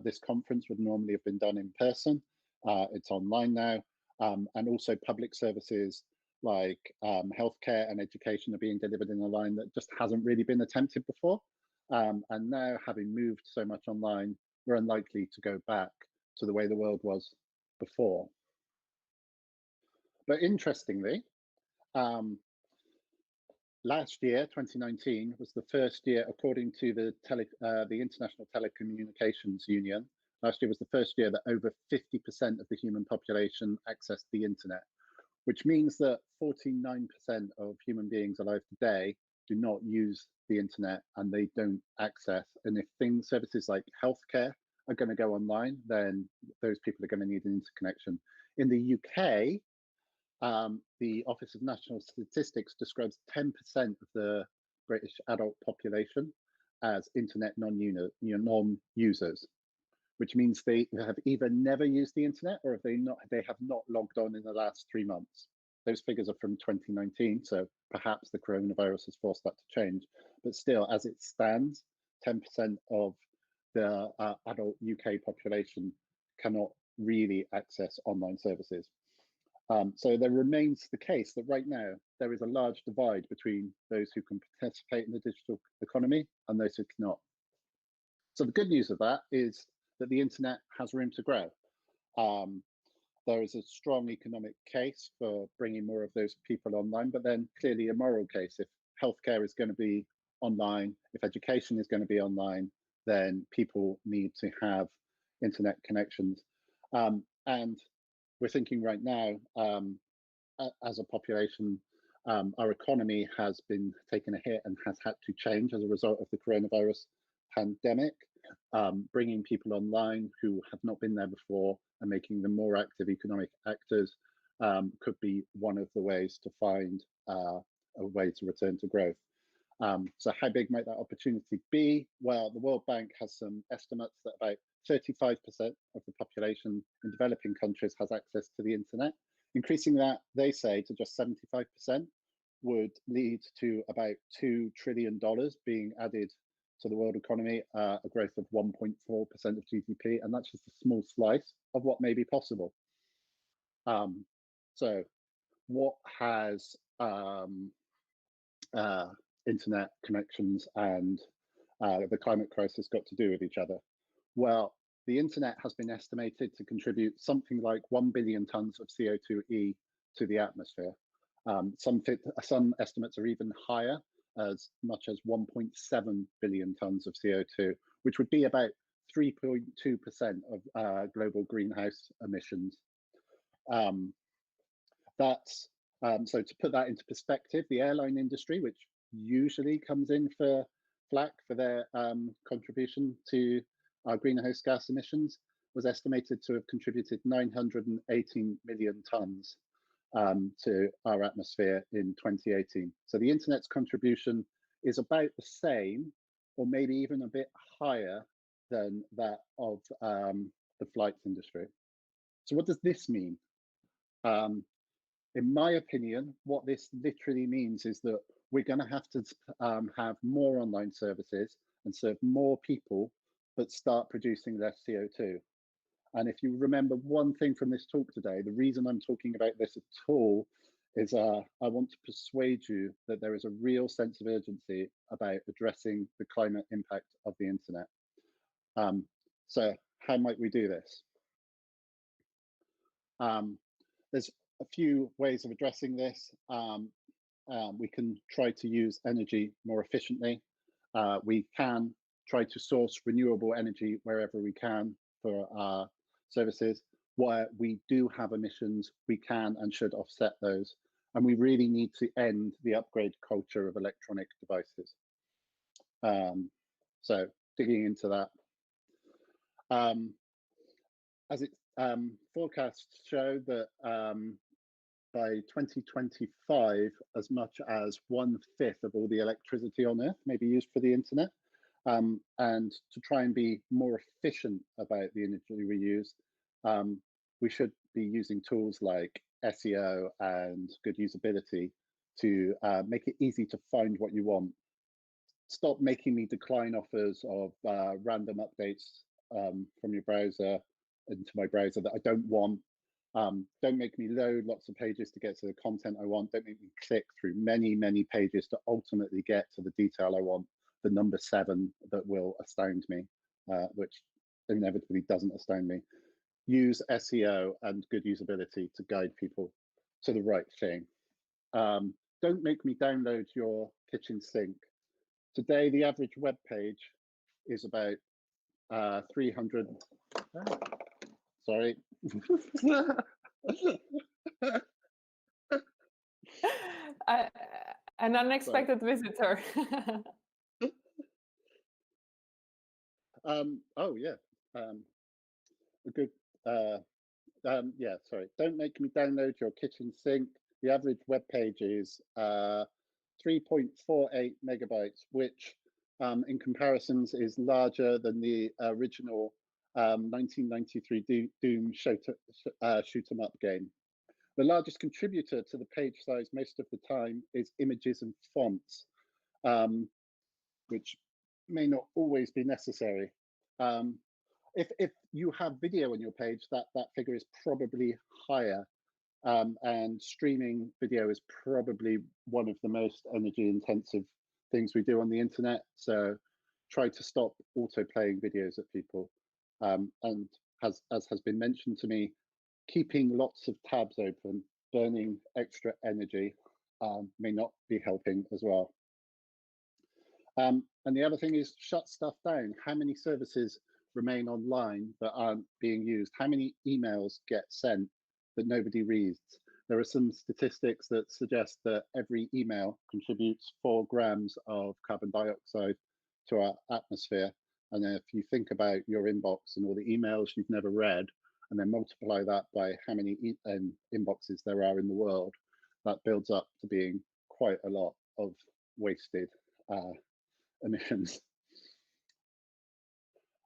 This conference would normally have been done in person. It's online now. And also public services like healthcare and education are being delivered in a line that just hasn't really been attempted before. And now, having moved so much online, we're unlikely to go back to the way the world was before. But interestingly, last year, 2019, was the first year, according to the International Telecommunications Union, last year was the first year that over 50% of the human population accessed the internet, which means that 49% of human beings alive today do not use the internet and they don't access. And if services like healthcare are going to go online, then those people are going to need an interconnection. In the UK, the Office of National Statistics describes 10% of the British adult population as internet non-users, which means they have either never used the internet or if they have not logged on in the last 3 months. Those figures are from 2019, so perhaps the coronavirus has forced that to change. But still, as it stands, 10% of the adult UK population cannot really access online services. So there remains the case that right now there is a large divide between those who can participate in the digital economy and those who cannot. So the good news of that is that the internet has room to grow. There is a strong economic case for bringing more of those people online, but then clearly a moral case. If healthcare is going to be online, if education is going to be online, then people need to have internet connections. And we're thinking right now, as a population, our economy has been taking a hit and has had to change as a result of the coronavirus pandemic. Bringing people online who have not been there before and making them more active economic actors could be one of the ways to find a way to return to growth. So how big might that opportunity be? Well, the World Bank has some estimates that about 35% of the population in developing countries has access to the internet. Increasing that, they say, to just 75% would lead to about $2 trillion being added to the world economy, a growth of 1.4% of GDP, and that's just a small slice of what may be possible. So what has internet connections and the climate crisis got to do with each other? Well, the internet has been estimated to contribute something like 1 billion tons of CO2e to the atmosphere. Some estimates are even higher, as much as 1.7 billion tons of CO2, which would be about 3.2% of global greenhouse emissions. So to put that into perspective, the airline industry, which usually comes in for flack for their contribution to our greenhouse gas emissions, was estimated to have contributed 918 million tons to our atmosphere in 2018. So the internet's contribution is about the same, or maybe even a bit higher than that of the flights industry. So what does this mean? In my opinion, what this literally means is that we're going to have to have more online services and serve more people, but start producing less CO2. And if you remember one thing from this talk today, the reason I'm talking about this at all is I want to persuade you that there is a real sense of urgency about addressing the climate impact of the internet. So how might we do this? There's a few ways of addressing this. We can try to use energy more efficiently. We can try to source renewable energy wherever we can for our services. Where we do have emissions, we can and should offset those. And we really need to end the upgrade culture of electronic devices. So digging into that. As it forecasts show that by 2025, as much as 1/5 of all the electricity on Earth may be used for the internet. And to try and be more efficient about the energy we use, we should be using tools like SEO and good usability to make it easy to find what you want. Stop making me decline offers of random updates from your browser into my browser that I don't want. Don't make me load lots of pages to get to the content I want. Don't make me click through many, many pages to ultimately get to the detail I want, the number 7 that will astound me, which inevitably doesn't astound me. Use SEO and good usability to guide people to the right thing. Don't make me download your kitchen sink. Today, the average web page is about 300. Sorry. An unexpected visitor. Oh yeah, a good. Yeah, sorry. Don't make me download your kitchen sink. The average web page is 3.48 megabytes, which in comparisons is larger than the original 1993 Doom shoot 'em up game. The largest contributor to the page size most of the time is images and fonts, which may not always be necessary. If you have video on your page, that figure is probably higher. And streaming video is probably one of the most energy intensive things we do on the internet. So try to stop auto playing videos at people. And as has been mentioned to me, keeping lots of tabs open, burning extra energy may not be helping as well. And the other thing is shut stuff down. How many services remain online that aren't being used? How many emails get sent that nobody reads? There are some statistics that suggest that every email contributes 4 grams of carbon dioxide to our atmosphere. And if you think about your inbox and all the emails you've never read, and then multiply that by how many inboxes there are in the world, that builds up to being quite a lot of wasted emissions.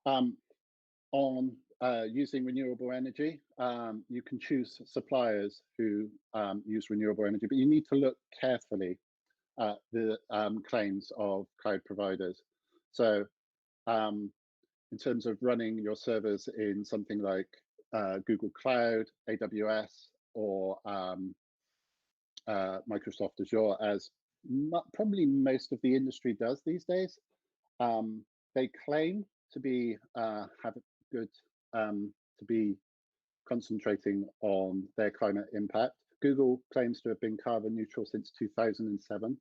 On using renewable energy, you can choose suppliers who use renewable energy, but you need to look carefully at the claims of cloud providers. So in terms of running your servers in something like Google Cloud, AWS, or Microsoft Azure, as probably most of the industry does these days, they claim to be have good to be concentrating on their climate impact. Google claims to have been carbon neutral since 2007,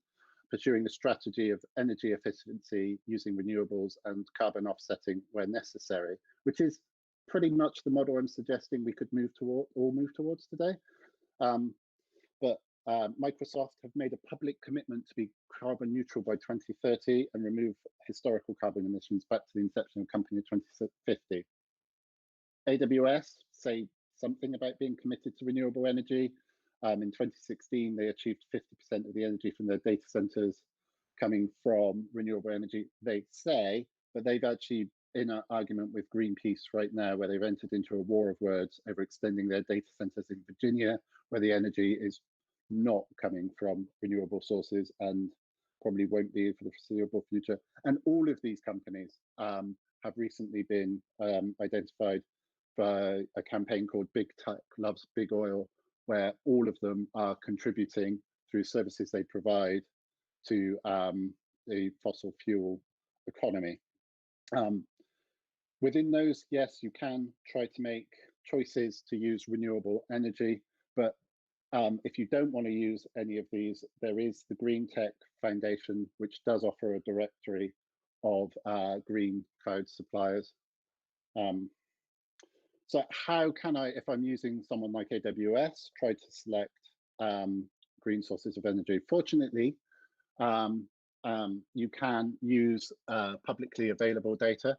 pursuing a strategy of energy efficiency using renewables and carbon offsetting where necessary, which is pretty much the model I'm suggesting we could move towards today. But Microsoft have made a public commitment to be carbon neutral by 2030 and remove historical carbon emissions back to the inception of the company in 2050. AWS say something about being committed to renewable energy. In 2016, they achieved 50% of the energy from their data centers coming from renewable energy, they say, but they've actually in an argument with Greenpeace right now, where they've entered into a war of words over extending their data centers in Virginia, where the energy is not coming from renewable sources and probably won't be for the foreseeable future. And all of these companies have recently been identified by a campaign called Big Tech Loves Big Oil, where all of them are contributing through services they provide to the fossil fuel economy. Within those, yes, you can try to make choices to use renewable energy, but if you don't want to use any of these, there is the Green Tech Foundation, which does offer a directory of green cloud suppliers. So how can I, if I'm using someone like AWS, try to select green sources of energy? Fortunately, you can use publicly available data.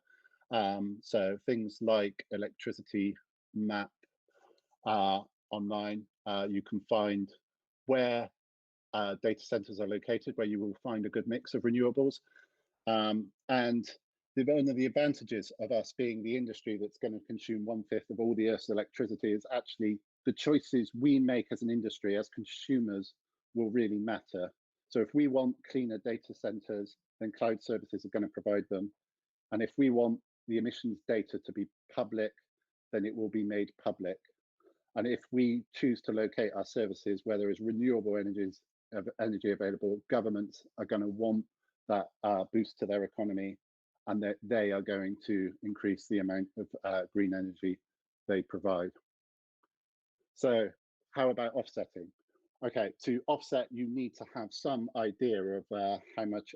So things like electricity map online, you can find where data centers are located, where you will find a good mix of renewables. And one of the advantages of us being the industry that's going to consume 1/5 of all the Earth's electricity is actually the choices we make as an industry, as consumers, will really matter. So if we want cleaner data centers, then cloud services are going to provide them. And if we want the emissions data to be public, then it will be made public. And if we choose to locate our services where there is renewable energy available, governments are going to want that boost to their economy, and that they are going to increase the amount of green energy they provide. So how about offsetting? Okay, to offset, you need to have some idea of how much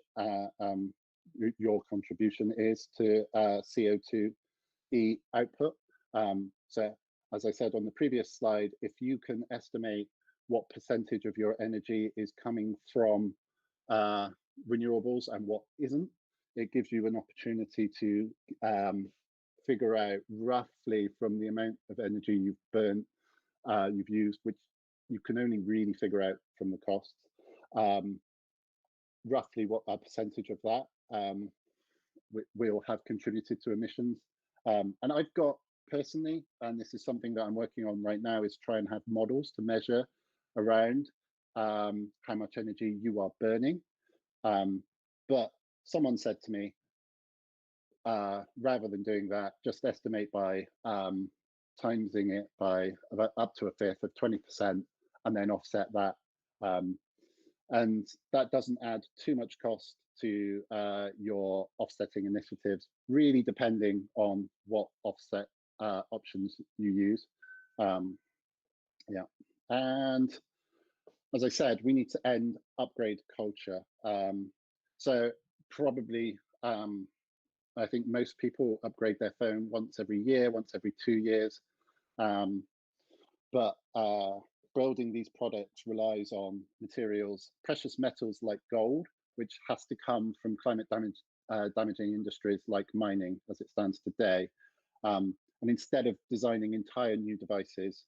your contribution is to CO2e output. So as I said on the previous slide, if you can estimate what percentage of your energy is coming from renewables and what isn't, it gives you an opportunity to figure out roughly from the amount of energy you've burnt, you've used, which you can only really figure out from the costs, roughly what a percentage of that will have contributed to emissions. And I've got personally, and this is something that I'm working on right now, is try and have models to measure around how much energy you are burning. But someone said to me, rather than doing that, just estimate by timesing it by about up to 1/5 of 20%, and then offset that. And that doesn't add too much cost to your offsetting initiatives, really depending on what offset options you use. Yeah, and as I said, we need to end upgrade culture. So probably, I think most people upgrade their phone once every year, once every 2 years. But building these products relies on materials, precious metals like gold, which has to come from climate damaging industries like mining as it stands today. And instead of designing entire new devices,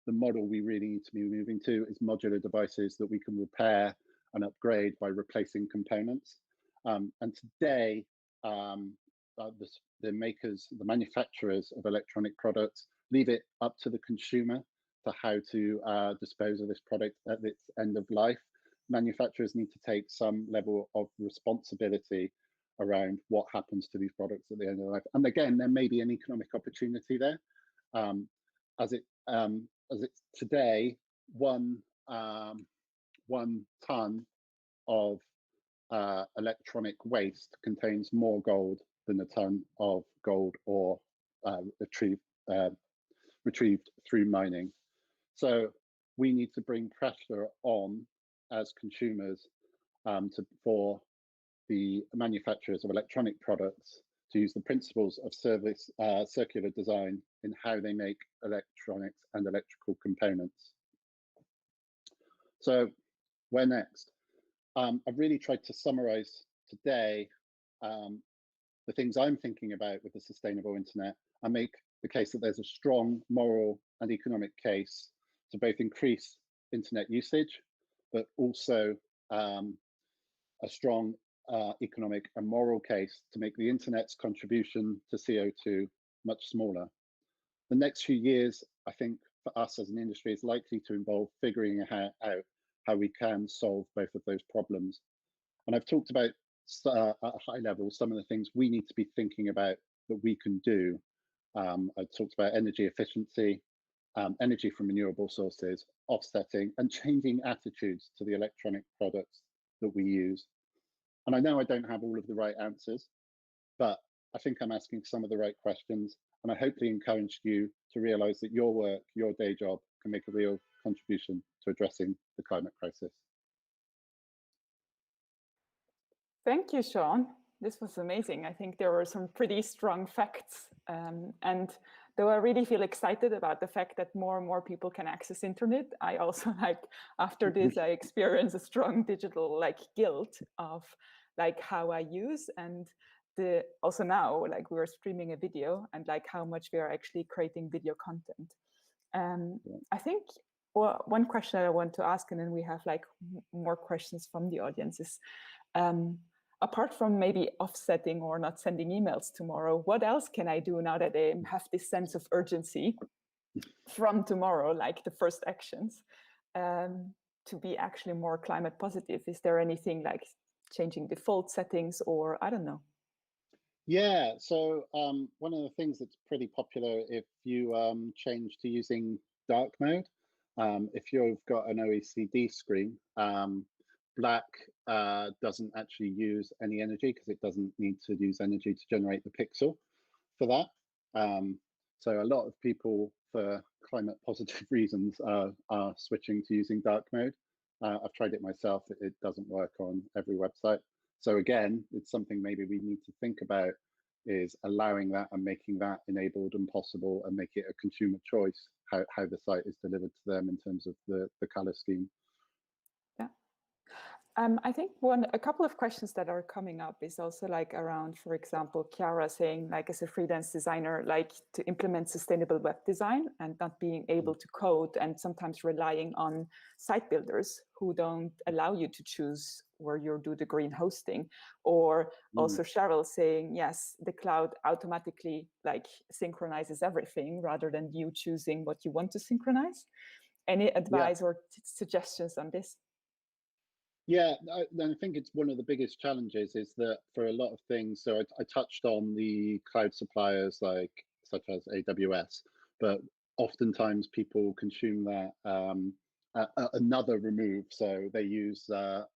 the model we really need to be moving to is modular devices that we can repair and upgrade by replacing components. And today, the makers, the manufacturers of electronic products leave it up to the consumer to how to dispose of this product at its end of life. Manufacturers need to take some level of responsibility around what happens to these products at the end of life. And again, there may be an economic opportunity there. As it's today, one ton of electronic waste contains more gold than a ton of gold ore retrieved through mining. So we need to bring pressure on as consumers for the manufacturers of electronic products to use the principles of circular design in how they make electronics and electrical components. So where next? I've really tried to summarize today the things I'm thinking about with the sustainable internet and make the case that there's a strong moral and economic case to both increase internet usage, but also a strong economic and moral case to make the internet's contribution to CO2 much smaller. The next few years, I think, for us as an industry is likely to involve figuring out how we can solve both of those problems. And I've talked about at a high level some of the things we need to be thinking about that we can do. I talked about energy efficiency, energy from renewable sources, offsetting, and changing attitudes to the electronic products that we use. And I know I don't have all of the right answers, but I think I'm asking some of the right questions, and I hopefully encouraged you to realize that your work, your day job, can make a real contribution to addressing the climate crisis. Thank you, Sean. This was amazing. I think there were some pretty strong facts. And though I really feel excited about the fact that more and more people can access internet, I also after this, I experience a strong digital guilt of how I use, and also now we're streaming a video and how much we are actually creating video content. I think one question I want to ask, and then we have more questions from the audience, is apart from maybe offsetting or not sending emails tomorrow, what else can I do now that I have this sense of urgency from tomorrow, the first actions, to be actually more climate positive? Is there anything changing default settings, or I don't know? Yeah, so one of the things that's pretty popular, if you change to using dark mode, if you've got an OECD screen, black doesn't actually use any energy because it doesn't need to use energy to generate the pixel for that. So a lot of people, for climate positive reasons, are switching to using dark mode. I've tried it myself. It doesn't work on every website. So again, it's something maybe we need to think about, is allowing that and making that enabled and possible, and make it a consumer choice how the site is delivered to them in terms of the color scheme. Yeah. I think a couple of questions that are coming up is also around, for example, Chiara saying as a freelance designer, to implement sustainable web design and not being able to code, and sometimes relying on site builders who don't allow you to choose where you do the green hosting. Or also Cheryl saying, yes, the cloud automatically synchronizes everything rather than you choosing what you want to synchronize. Any advice or suggestions on this? Yeah, I think it's one of the biggest challenges is that for a lot of things, so I touched on the cloud suppliers such as AWS, but oftentimes people consume that another remove. So they use a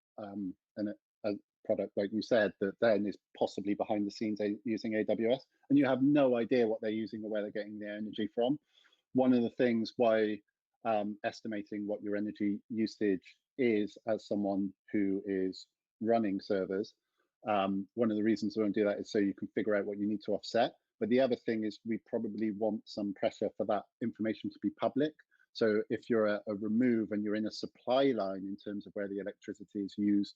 product, like you said, that then is possibly behind the scenes using AWS, and you have no idea what they're using or where they're getting their energy from. One of the things why estimating what your energy usage is as someone who is running servers, one of the reasons we want to do that is so you can figure out what you need to offset. But the other thing is we probably want some pressure for that information to be public. So if you're a remove and you're in a supply line in terms of where the electricity is used,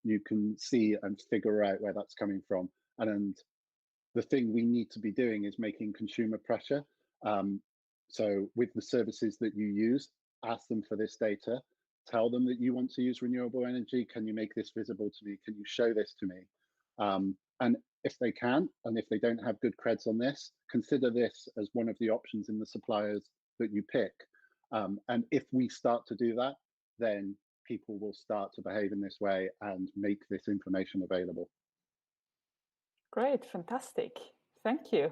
you can see and figure out where that's coming from. And the thing we need to be doing is making consumer pressure. So with the services that you use, ask them for this data. Tell them that you want to use renewable energy. Can you make this visible to me? Can you show this to me? And if they can, and if they don't have good creds on this, consider this as one of the options in the suppliers that you pick. And if we start to do that, then people will start to behave in this way and make this information available. Great, fantastic. Thank you.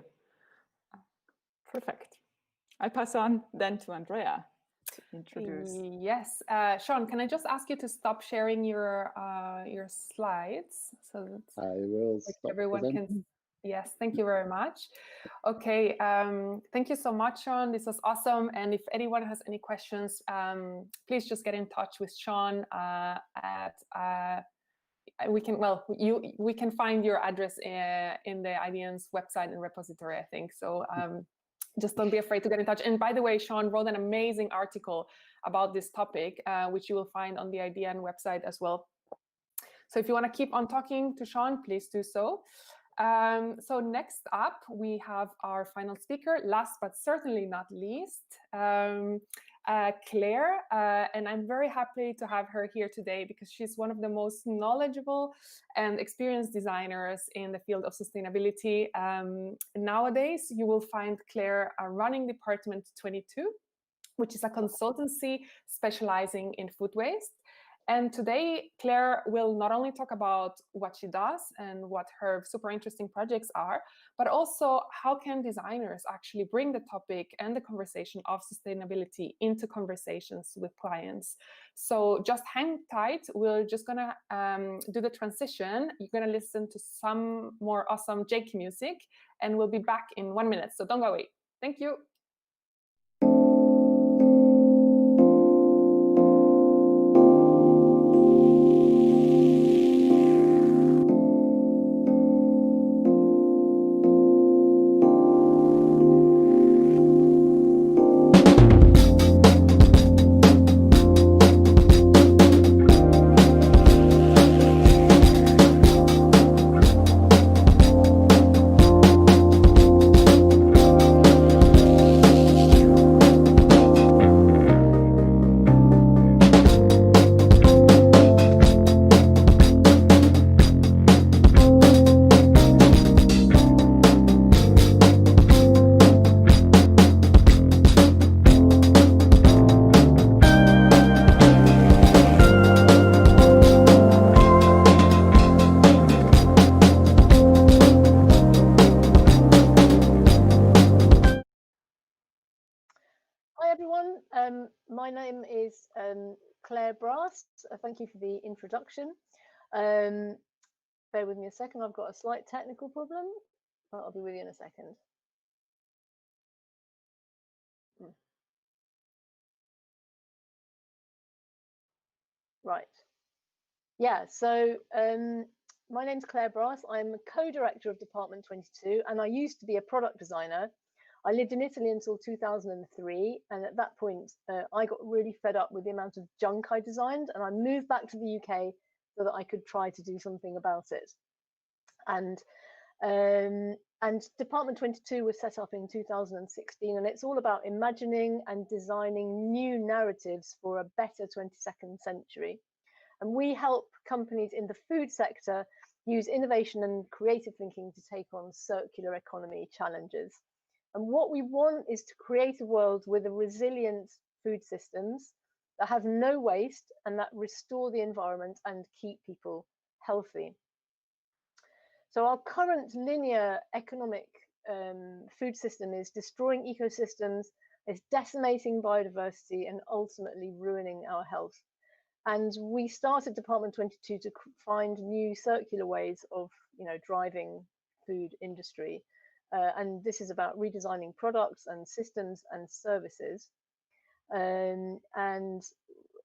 Perfect. I pass on then to Andrea to introduce. Yes, Sean, can I just ask you to stop sharing your slides so that I will stop everyone presenting. can. Yes, thank you very much. Okay, thank you so much, Sean. This was awesome. And if anyone has any questions, please just get in touch with Sean we can find your address in the Idean's website and repository, I think. So just don't be afraid to get in touch. And by the way, Sean wrote an amazing article about this topic, which you will find on the Idean website as well. So if you want to keep on talking to Sean, please do so. So next up, we have our final speaker, last but certainly not least. Claire, and I'm very happy to have her here today because she's one of the most knowledgeable and experienced designers in the field of sustainability. Nowadays, you will find Claire running Department 22, which is a consultancy specializing in food waste. And today, Claire will not only talk about what she does and what her super interesting projects are, but also how can designers actually bring the topic and the conversation of sustainability into conversations with clients. So just hang tight. We're just gonna do the transition. You're gonna listen to some more awesome Jake music, and we'll be back in 1 minute. So don't go away. Thank you. Hi everyone, my name is Clare Bass. Thank you for the introduction. Bear with me a second, I've got a slight technical problem, but I'll be with you in a second. Right. Yeah, so my name's Clare Bass. I'm a co-director of Department 22, and I used to be a product designer. I lived in Italy until 2003, and at that point, I got really fed up with the amount of junk I designed, and I moved back to the UK so that I could try to do something about it. And Department 22 was set up in 2016, and it's all about imagining and designing new narratives for a better 22nd century. And we help companies in the food sector use innovation and creative thinking to take on circular economy challenges. And what we want is to create a world with a resilient food systems that have no waste and that restore the environment and keep people healthy. So our current linear economic food system is destroying ecosystems, is decimating biodiversity, and ultimately ruining our health. And we started Department 22 to find new circular ways of, driving food industry. And this is about redesigning products and systems and services. And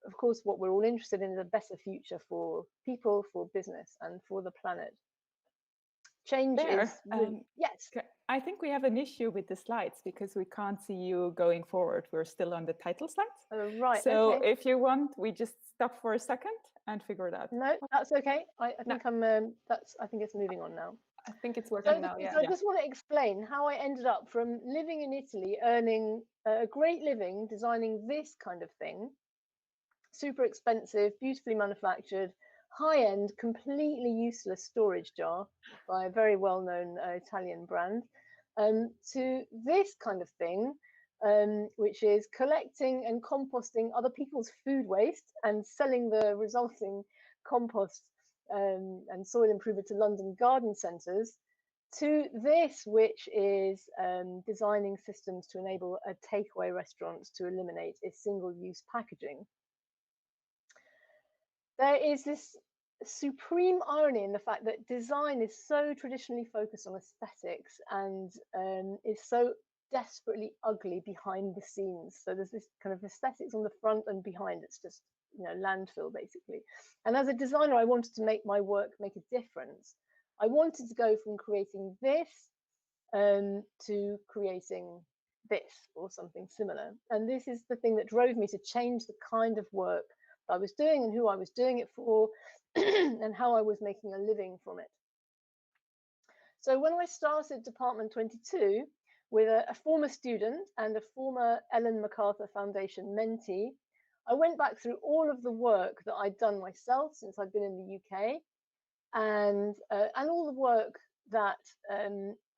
of course, what we're all interested in is a better future for people, for business, and for the planet. Change is yes. I think we have an issue with the slides because we can't see you going forward. We're still on the title slides. Right. So okay. if you want, we just stop for a second and figure it out. No, that's okay. I think I think it's moving on now. I think it's working now. Yeah. So I just want to explain how I ended up from living in Italy, earning a great living, designing this kind of thing, super expensive, beautifully manufactured, high-end, completely useless storage jar by a very well-known Italian brand, to this kind of thing, which is collecting and composting other people's food waste and selling the resulting compost and soil improvement to London garden centres, to this, which is designing systems to enable a takeaway restaurant to eliminate its single-use packaging. There is this supreme irony in the fact that design is so traditionally focused on aesthetics and is so desperately ugly behind the scenes. So there's this kind of aesthetics on the front and behind. It's just, landfill basically. And as a designer, I wanted to make my work make a difference. I wanted to go from creating this to creating this or something similar. And this is the thing that drove me to change the kind of work I was doing and who I was doing it for and how I was making a living from it. So when I started Department 22, with a former student and a former Ellen MacArthur Foundation mentee. I went back through all of the work that I'd done myself since I'd been in the UK, and all the work that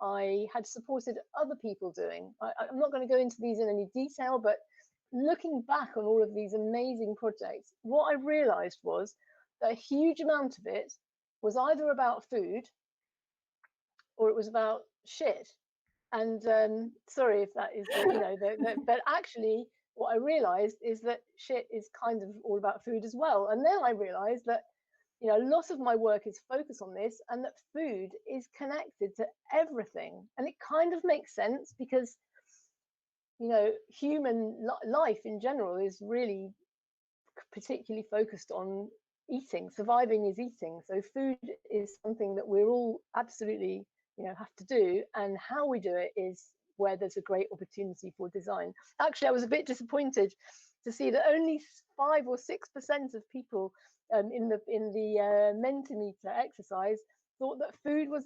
I had supported other people doing. I'm not going to go into these in any detail, but looking back on all of these amazing projects, what I realized was that a huge amount of it was either about food or it was about shit. And sorry if that is, but actually what I realized is that shit is kind of all about food as well. And then I realized that, a lot of my work is focused on this, and that food is connected to everything. And it kind of makes sense because, human life in general is really particularly focused on eating. Surviving is eating. So food is something that we're all absolutely, have to do. And how we do it is where there's a great opportunity for design. Actually, I was a bit disappointed to see that only 5 or 6% of people in the Mentimeter exercise thought that food was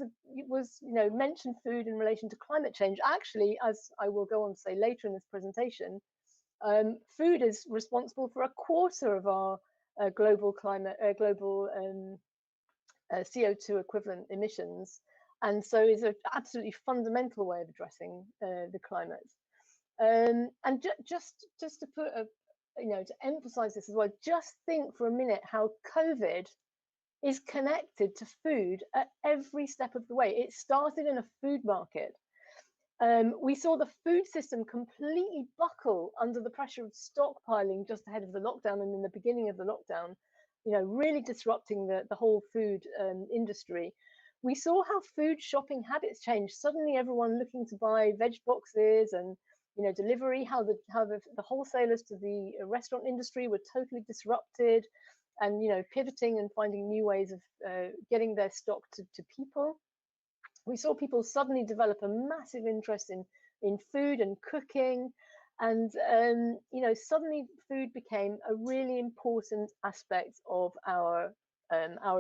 mentioned food in relation to climate change. Actually, as I will go on to say later in this presentation, food is responsible for 1/4 of our global CO2 equivalent emissions, and so is an absolutely fundamental way of addressing the climate. And just to put to emphasize this as well, just think for a minute how COVID is connected to food at every step of the way. It started in a food market. We saw the food system completely buckle under the pressure of stockpiling just ahead of the lockdown and in the beginning of the lockdown, really disrupting the whole food industry. We saw how food shopping habits changed. Suddenly everyone looking to buy veg boxes and delivery, how the wholesalers to the restaurant industry were totally disrupted, and pivoting and finding new ways of getting their stock to people. We saw people suddenly develop a massive interest in food and cooking, and suddenly food became a really important aspect of our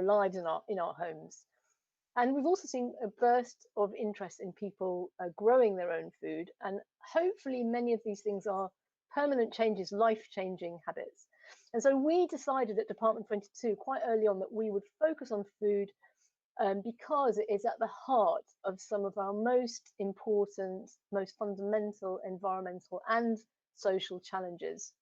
lives in our homes. And we've also seen a burst of interest in people growing their own food, and hopefully many of these things are permanent changes, life-changing habits. And so we decided at Department 22 quite early on that we would focus on food because it is at the heart of some of our most important, most fundamental environmental and social challenges.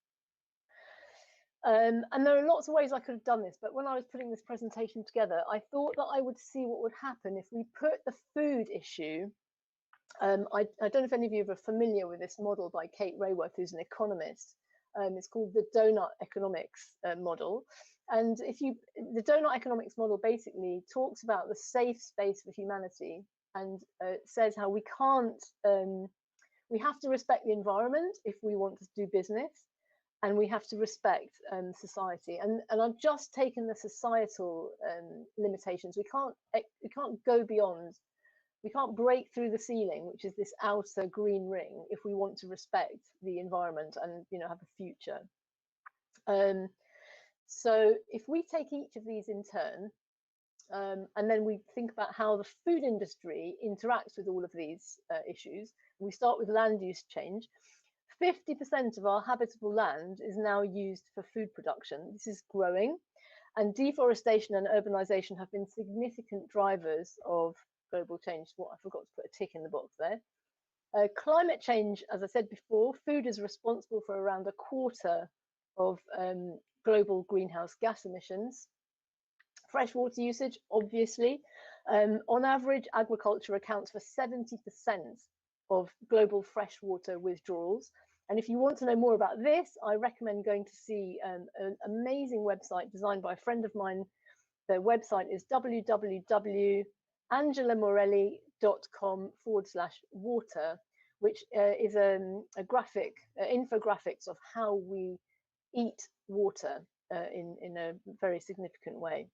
And there are lots of ways I could have done this, but when I was putting this presentation together, I thought that I would see what would happen if we put the food issue. I don't know if any of you are familiar with this model by Kate Raworth, who's an economist. It's called the donut economics model. And the donut economics model basically talks about the safe space for humanity, and says how we have to respect the environment if we want to do business, and we have to respect society. And I've just taken the societal limitations. We can't go beyond. We can't break through the ceiling, which is this outer green ring, if we want to respect the environment and have a future. So if we take each of these in turn, and then we think about how the food industry interacts with all of these issues, we start with land use change. 50% of our habitable land is now used for food production. This is growing, and deforestation and urbanization have been significant drivers of global change. Well, I forgot to put a tick in the box there. Climate change, as I said before, food is responsible for around 1/4 of global greenhouse gas emissions. Freshwater usage, obviously. On average, agriculture accounts for 70% of global freshwater withdrawals. And if you want to know more about this, I recommend going to see an amazing website designed by a friend of mine. Their website is www.angelamorelli.com/water, which is a graphic, infographics of how we eat water in a very significant way.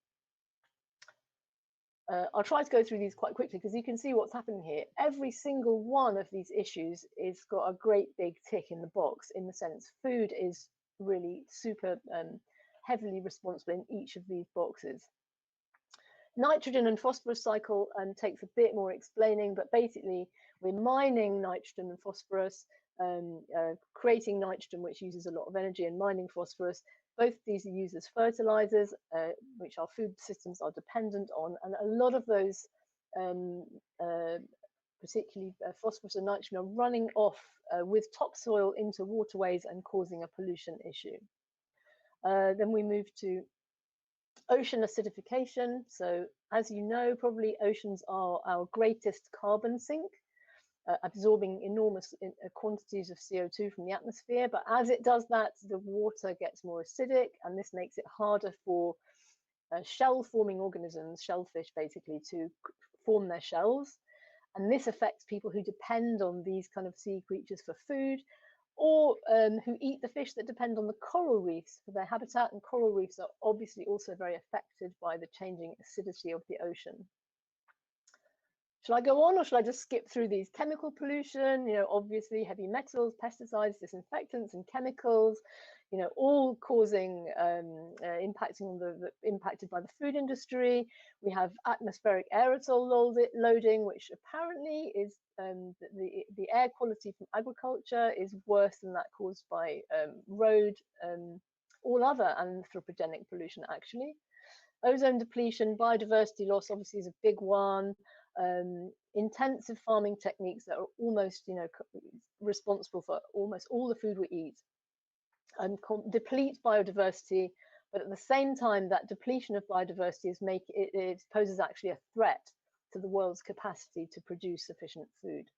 I'll try to go through these quite quickly because you can see what's happening here. Every single one of these issues is got a great big tick in the box, in the sense food is really super heavily responsible in each of these boxes. Nitrogen and phosphorus cycle takes a bit more explaining, but basically We're mining nitrogen and phosphorus, creating nitrogen, which uses a lot of energy, and mining phosphorus. Both these are used as fertilizers, which our food systems are dependent on, and a lot of those, particularly phosphorus and nitrogen, are running off with topsoil into waterways and causing a pollution issue. Then we move to ocean acidification. So as you know, probably oceans are our greatest carbon sink, absorbing enormous quantities of CO2 from the atmosphere. But as it does that, the water gets more acidic, and this makes it harder for shell-forming organisms, shellfish basically, to form their shells. And this affects people who depend on these kind of sea creatures for food, or who eat the fish that depend on the coral reefs for their habitat. And coral reefs are obviously also very affected by the changing acidity of the ocean. Should I go on, or should I just skip through these? Chemical pollution, obviously heavy metals, pesticides, disinfectants, and chemicals, all causing, impacting on impacted by the food industry. We have atmospheric aerosol loading, which apparently is the air quality from agriculture is worse than that caused by road, all other anthropogenic pollution actually. Ozone depletion, biodiversity loss obviously is a big one. Intensive farming techniques that are almost, responsible for almost all the food we eat, and deplete biodiversity. But at the same time, that depletion of biodiversity it poses actually a threat to the world's capacity to produce sufficient food.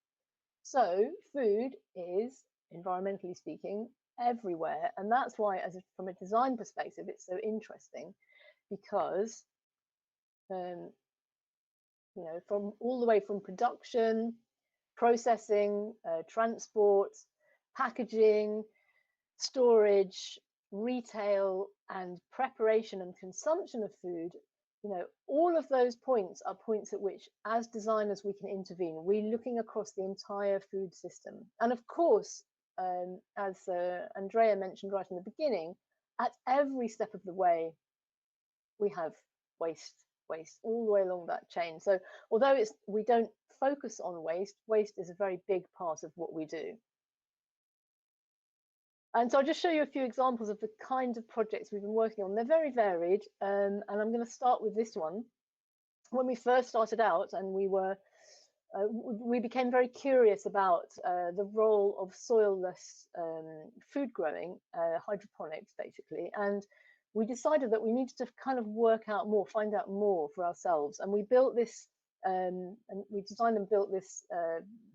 So food is, environmentally speaking, everywhere, and that's why, from a design perspective, it's so interesting, because from all the way from production, processing, transport, packaging, storage, retail, and preparation and consumption of food, all of those points are points at which, as designers, we can intervene. We're looking across the entire food system. And of course, as Andrea mentioned right in the beginning, at every step of the way, we have waste all the way along that chain. So although we don't focus on waste is a very big part of what we do. And so I'll just show you a few examples of the kinds of projects we've been working on. They're very varied, and I'm going to start with this one. When we first started out, and we became very curious about the role of soil-less food growing, hydroponics basically, and we decided that we needed to kind of work out more, find out more for ourselves. And we built this, and we designed and built this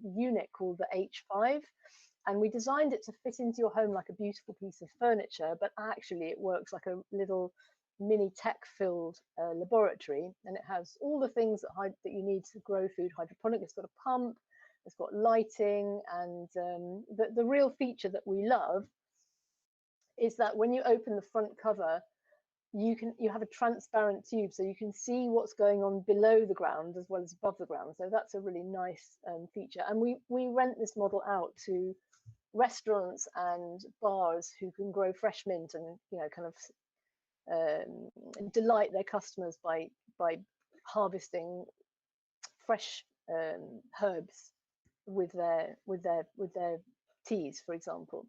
unit called the H5. And we designed it to fit into your home like a beautiful piece of furniture, but actually it works like a little mini tech-filled laboratory. And it has all the things that you need to grow food hydroponic. It's got a pump, it's got lighting, and the real feature that we love is that when you open the front cover, you have a transparent tube, so you can see what's going on below the ground as well as above the ground. So that's a really nice feature. And we rent this model out to restaurants and bars who can grow fresh mint and kind of delight their customers by harvesting fresh herbs with their teas, for example.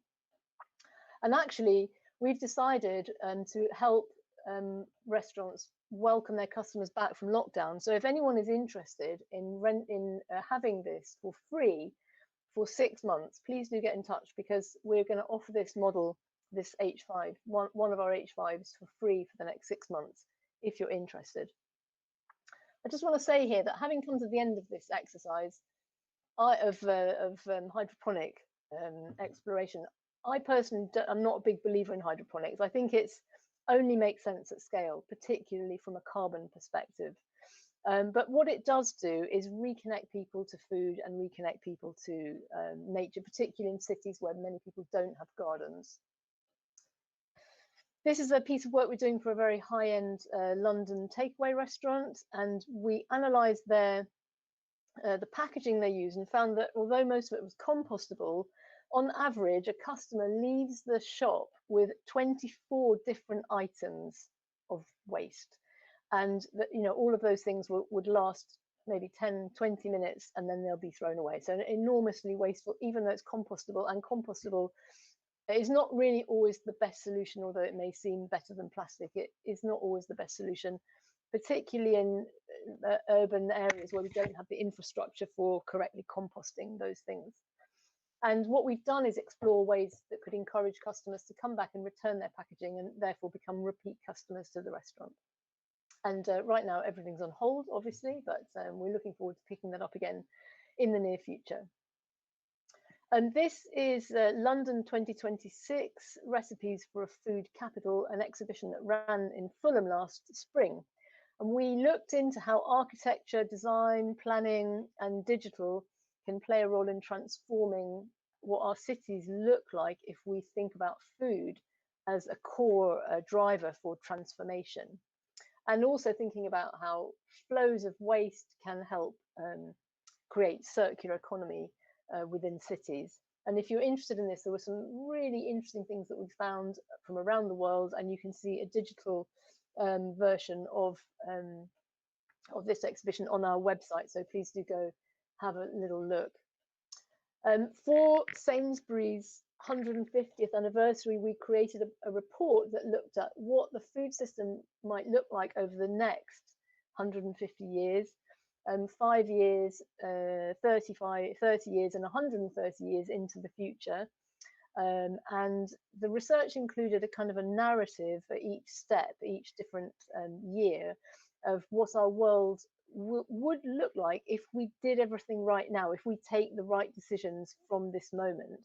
And actually, we've decided to help restaurants welcome their customers back from lockdown. So if anyone is interested in having this for free for 6 months, please do get in touch, because we're going to offer this model, this H5, one of our H5s, for free for the next 6 months if you're interested. I just want to say here that having come to the end of this exercise of hydroponic exploration, I personally am not a big believer in hydroponics. I think it's only makes sense at scale, particularly from a carbon perspective. But what it does do is reconnect people to food and reconnect people to nature, particularly in cities where many people don't have gardens. This is a piece of work we're doing for a very high-end London takeaway restaurant, and we analysed the packaging they use and found that although most of it was compostable, on average, a customer leaves the shop with 24 different items of waste. And that, all of those things would last maybe 10, 20 minutes, and then they'll be thrown away. So enormously wasteful, even though it's compostable, and compostable is not really always the best solution, although it may seem better than plastic. It is not always the best solution, particularly in urban areas where we don't have the infrastructure for correctly composting those things. And what we've done is explore ways that could encourage customers to come back and return their packaging, and therefore become repeat customers to the restaurant. And right now everything's on hold, obviously, but we're looking forward to picking that up again in the near future. And this is London 2026, Recipes for a Food Capital, an exhibition that ran in Fulham last spring. And we looked into how architecture, design, planning, and digital can play a role in transforming what our cities look like if we think about food as a core driver for transformation. And also thinking about how flows of waste can help create circular economy within cities. And if you're interested in this, there were some really interesting things that we found from around the world, and you can see a digital version of this exhibition on our website, so please do go have a little look. For Sainsbury's 150th anniversary, we created a report that looked at what the food system might look like over the next 150 years, 5 years, 30 years, and 130 years into the future. And the research included a kind of a narrative at each step, each different year, of what our world would look like if we did everything right now, if we take the right decisions from this moment.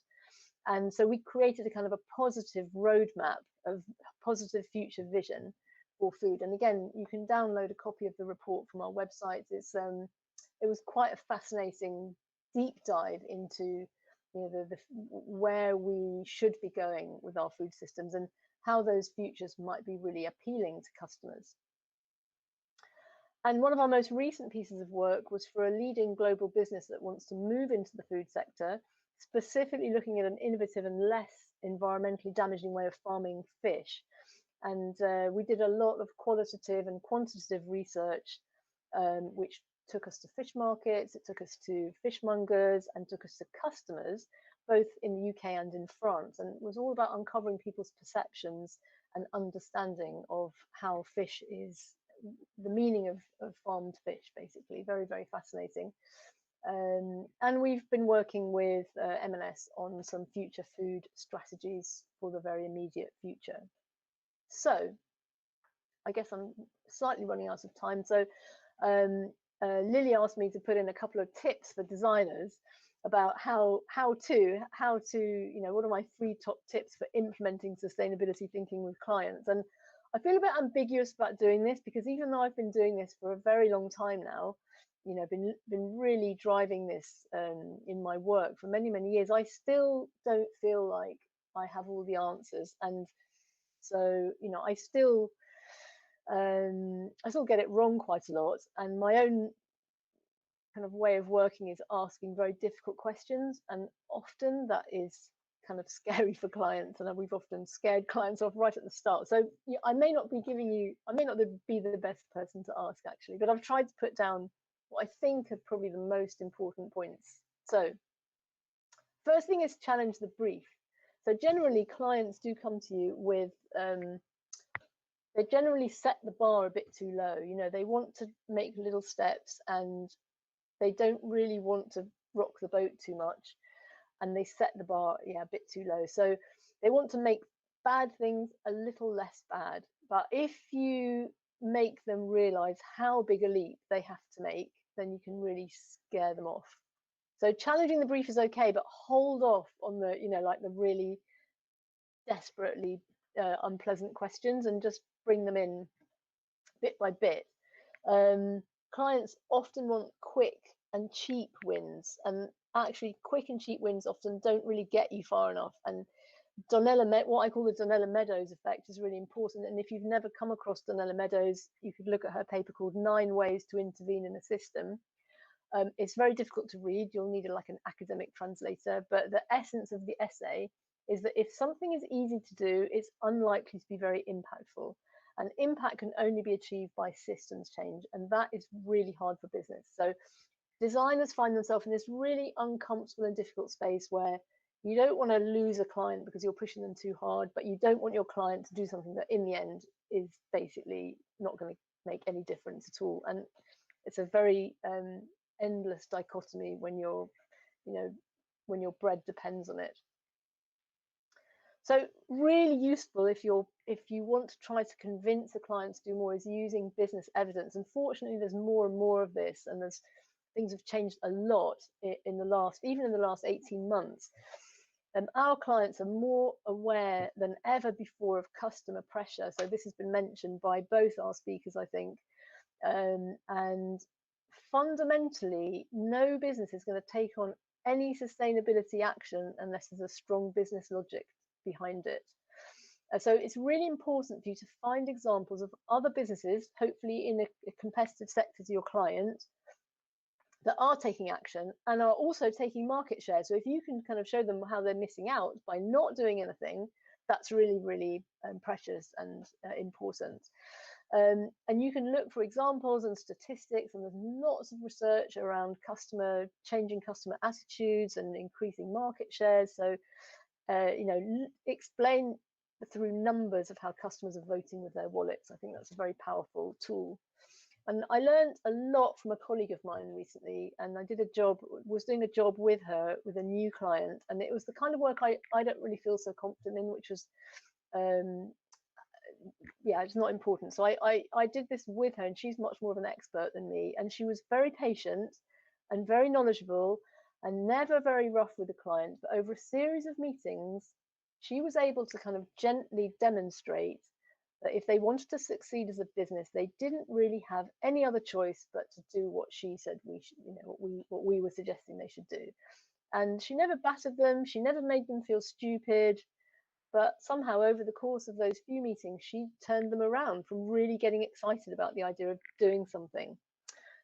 And so we created a kind of a positive roadmap of positive future vision for food. And again, you can download a copy of the report from our website. It was quite a fascinating deep dive into, you know, where we should be going with our food systems and how those futures might be really appealing to customers. And one of our most recent pieces of work was for a leading global business that wants to move into the food sector, specifically looking at an innovative and less environmentally damaging way of farming fish. And we did a lot of qualitative and quantitative research, which took us to fish markets, it took us to fishmongers, and took us to customers, both in the UK and in France. And it was all about uncovering people's perceptions and understanding of how fish is, the meaning of farmed fish, basically. Very, very fascinating. And we've been working with M&S on some future food strategies for the very immediate future. So I guess I'm slightly running out of time. So Lily asked me to put in a couple of tips for designers about how to, you know, what are my 3 top tips for implementing sustainability thinking with clients. And I feel a bit ambiguous about doing this, because even though I've been doing this for a very long time now, you know, been really driving this in my work for many, many years, I still don't feel like I have all the answers. And so, you know, I still get it wrong quite a lot. And my own kind of way of working is asking very difficult questions, and often that is kind of scary for clients, and we've often scared clients off right at the start. So yeah, I may not be the best person to ask, actually, but I've tried to put down what I think are probably the most important points. So first thing is challenge the brief. So generally clients do come to you with they generally set the bar a bit too low. You know, they want to make little steps and they don't really want to rock the boat too much, and they set the bar a bit too low. So they want to make bad things a little less bad. But if you make them realize how big a leap they have to make, then you can really scare them off. So challenging the brief is okay, but hold off on the, you know, like the really desperately unpleasant questions, and just bring them in bit by bit. Clients often want quick and cheap wins, and actually quick and cheap wins often don't really get you far enough. And what I call the Donella Meadows effect is really important. And if you've never come across Donella Meadows, you could look at her paper called 9 Ways to Intervene in a System. It's very difficult to read. You'll need like an academic translator, but the essence of the essay is that if something is easy to do, it's unlikely to be very impactful. And impact can only be achieved by systems change, and that is really hard for business. So designers find themselves in this really uncomfortable and difficult space where you don't want to lose a client because you're pushing them too hard, but you don't want your client to do something that in the end is basically not going to make any difference at all. And it's a very endless dichotomy when you're, when your bread depends on it. So really useful if you want to try to convince a client to do more is using business evidence. Unfortunately, there's more and more of this, and things have changed a lot in the last 18 months. Our clients are more aware than ever before of customer pressure. So this has been mentioned by both our speakers, I think. And fundamentally, no business is going to take on any sustainability action unless there's a strong business logic behind it. So it's really important for you to find examples of other businesses, hopefully in a competitive sector to your client, that are taking action and are also taking market share. So if you can kind of show them how they're missing out by not doing anything, that's really, really precious and important. And you can look for examples and statistics, and there's lots of research around changing customer attitudes and increasing market shares. So, explain through numbers of how customers are voting with their wallets. I think that's a very powerful tool. And I learned a lot from a colleague of mine recently, and I was doing a job with her with a new client, and it was the kind of work I don't really feel so confident in, which was, it's not important. So I did this with her, and she's much more of an expert than me, and she was very patient and very knowledgeable and never very rough with the client. But over a series of meetings, she was able to kind of gently demonstrate that if they wanted to succeed as a business, they didn't really have any other choice but to do what she said what we were suggesting they should do. And she never battered them, she never made them feel stupid, but somehow over the course of those few meetings, she turned them around from really getting excited about the idea of doing something.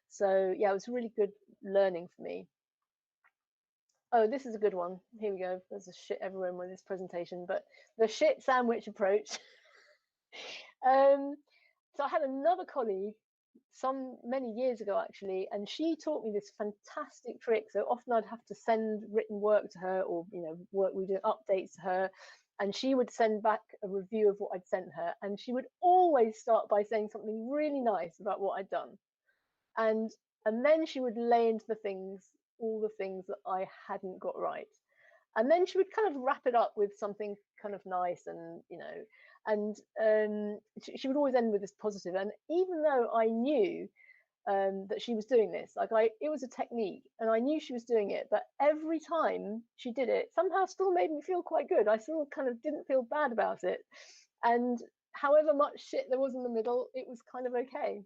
So yeah, it was really good learning for me. Oh, this is a good one. Here we go. There's a shit everywhere with this presentation, but the shit sandwich approach. So I had another colleague many years ago actually, and she taught me this fantastic trick. So often I'd have to send written work to her, or work we do updates to her, and she would send back a review of what I'd sent her, and she would always start by saying something really nice about what I'd done, and then she would lay into all the things that I hadn't got right. And then she would kind of wrap it up with something kind of nice, and she would always end with this positive. And even though I knew that she was doing this, it was a technique, and I knew she was doing it, but every time she did it, somehow still made me feel quite good. I still kind of didn't feel bad about it, and however much shit there was in the middle, it was kind of okay.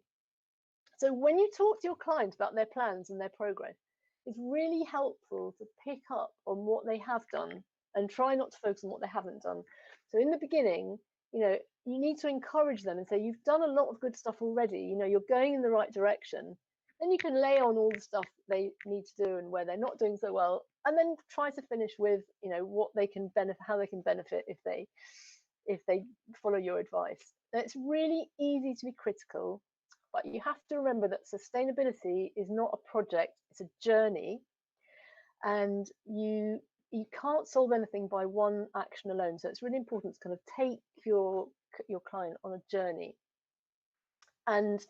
So when you talk to your client about their plans and their progress, it's really helpful to pick up on what they have done and try not to focus on what they haven't done. So in the beginning, you need to encourage them and say, you've done a lot of good stuff already, you're going in the right direction. Then you can lay on all the stuff they need to do and where they're not doing so well, and then try to finish with, what they can benefit, how they can benefit if they follow your advice. Now, it's really easy to be critical, but you have to remember that sustainability is not a project, it's a journey. And you can't solve anything by one action alone. So it's really important to kind of take your client on a journey. And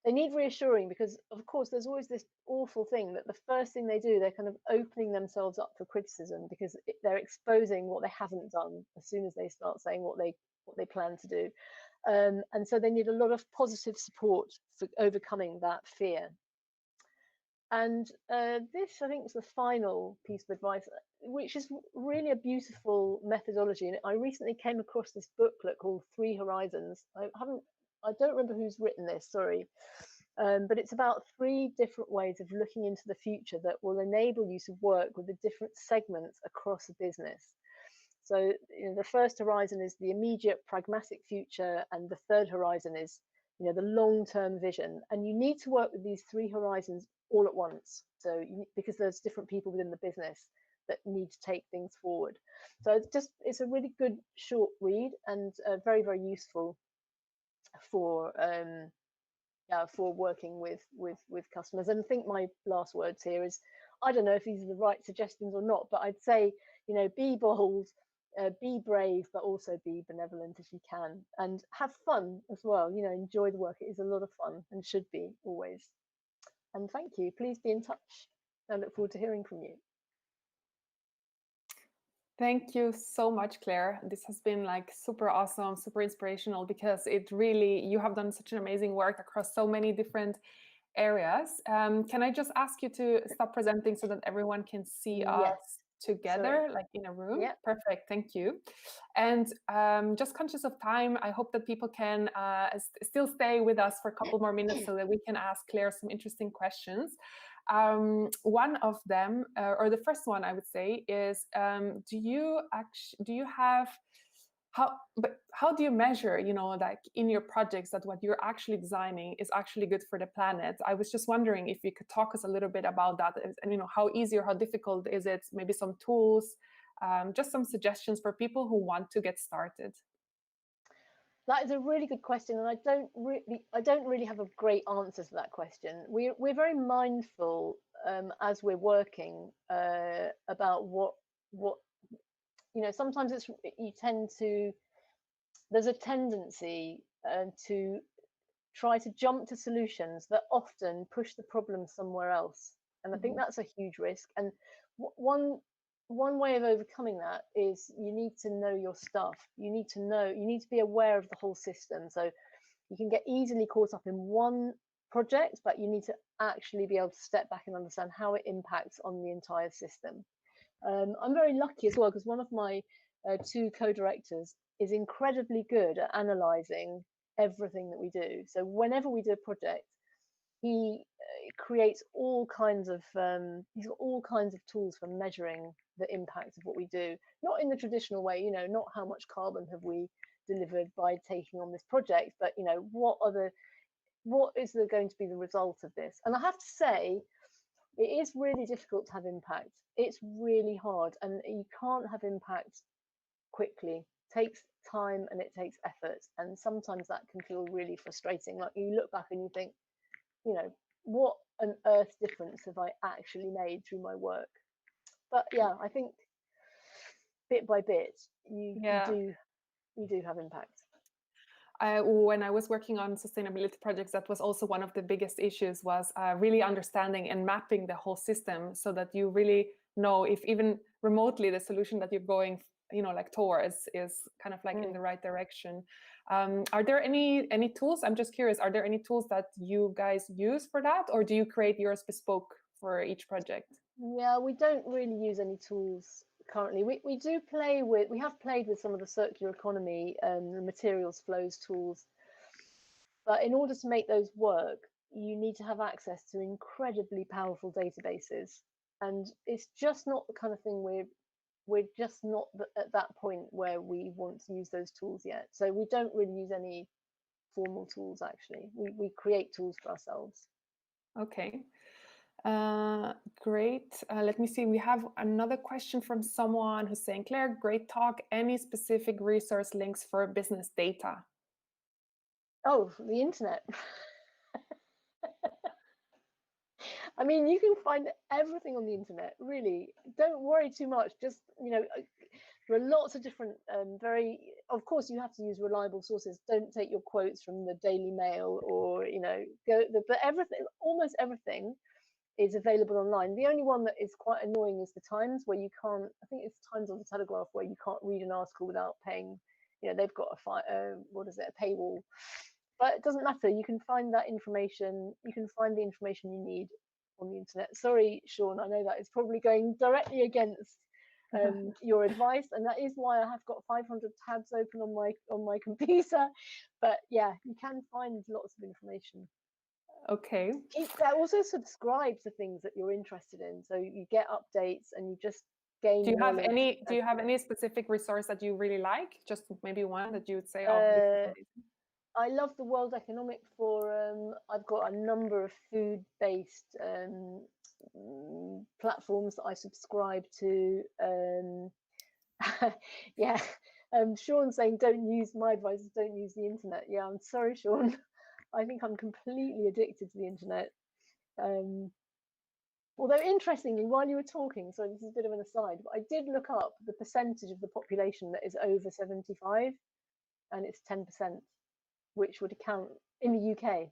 they need reassuring, because of course there's always this awful thing that the first thing they do, they're kind of opening themselves up for criticism, because they're exposing what they haven't done as soon as they start saying what they plan to do. And so they need a lot of positive support for overcoming that fear. And this, I think, is the final piece of advice, which is really a beautiful methodology. And I recently came across this booklet called 3 Horizons. I don't remember who's written this, sorry. But it's about 3 different ways of looking into the future that will enable you to work with the different segments across a business. So the first horizon is the immediate pragmatic future, and the third horizon is the long-term vision. And you need to work with these 3 horizons all at once. So because there's different people within the business that need to take things forward. So it's a really good short read, and very, very useful. for working with customers. And I think my last words here is, I don't know if these are the right suggestions or not, but I'd say, be bold, be brave, but also be benevolent if you can, and have fun as well. Enjoy the work. It is a lot of fun and should be always. And thank you. Please be in touch. I look forward to hearing from you. Thank you so much, Claire. This has been like super awesome, super inspirational, because you have done such an amazing work across so many different areas. Can I just ask you to stop presenting so that everyone can see us together, like in a room? Yeah. Perfect, thank you. And just conscious of time, I hope that people can still stay with us for a couple more minutes so that we can ask Claire some interesting questions. One of them, or the first one I would say, is how do you measure, like in your projects, that what you're actually designing is actually good for the planet? I was just wondering if you could talk us a little bit about that, and how easy or how difficult is it? Maybe some tools, just some suggestions for people who want to get started. That is a really good question, and I don't really have a great answer to that question. We're very mindful as we're working about what sometimes there's a tendency to try to jump to solutions that often push the problem somewhere else, and I think that's a huge risk. And one way of overcoming that is you need to know your stuff. You need to be aware of the whole system. So you can get easily caught up in one project, but you need to actually be able to step back and understand how it impacts on the entire system. I'm very lucky as well, because one of my two co-directors is incredibly good at analysing everything that we do. So whenever we do a project, he creates all kinds of he's got all kinds of tools for measuring the impact of what we do, not in the traditional way, not how much carbon have we delivered by taking on this project, but what is going to be the result of this. And I have to say, it is really difficult to have impact. It's really hard, and you can't have impact quickly. It takes time and it takes effort, and sometimes that can feel really frustrating. Like, you look back and you think, what on earth difference have I actually made through my work? But yeah, I think bit by bit, you do have impact. When I was working on sustainability projects, that was also one of the biggest issues, was really understanding and mapping the whole system, so that you really know if even remotely the solution that you're going towards is kind of like in the right direction. Are there any tools? I'm just curious, are there any tools that you guys use for that, or do you create yours bespoke for each project? Yeah, we don't really use any tools currently. We have played with some of the circular economy and the materials flows tools, but in order to make those work, you need to have access to incredibly powerful databases, and it's just not the kind of thing we're just not at that point where we want to use those tools yet. So we don't really use any formal tools, actually. We create tools for ourselves. Okay. Great. Let me see. We have another question from someone who's saying, Claire, great talk. Any specific resource links for business data? Oh, the internet. I mean, you can find everything on the internet, really. Don't worry too much. Just, there are lots of different, of course, you have to use reliable sources. Don't take your quotes from the Daily Mail or, but everything, almost everything is available online. The only one that is quite annoying is the Times, where you can't, I think it's Times or the Telegraph, where you can't read an article without paying, they've got a paywall. But it doesn't matter. You can find that information. You can find the information you need on the internet. Sorry, Sean, I know that is probably going directly against your advice, and that is why I have got 500 tabs open on my computer. But yeah, you can find lots of information. Okay. Also subscribe to things that you're interested in, so you get updates and you just gain. Do you have any specific resource that you really like? Just maybe one that you would say, I love the World Economic Forum. I've got a number of food-based platforms that I subscribe to. Yeah, Sean saying, my advice is don't use the internet. Yeah, I'm sorry, Sean. I think I'm completely addicted to the internet. Although interestingly, while you were talking, so this is a bit of an aside, but I did look up the percentage of the population that is over 75, and it's 10%, which would account in the UK,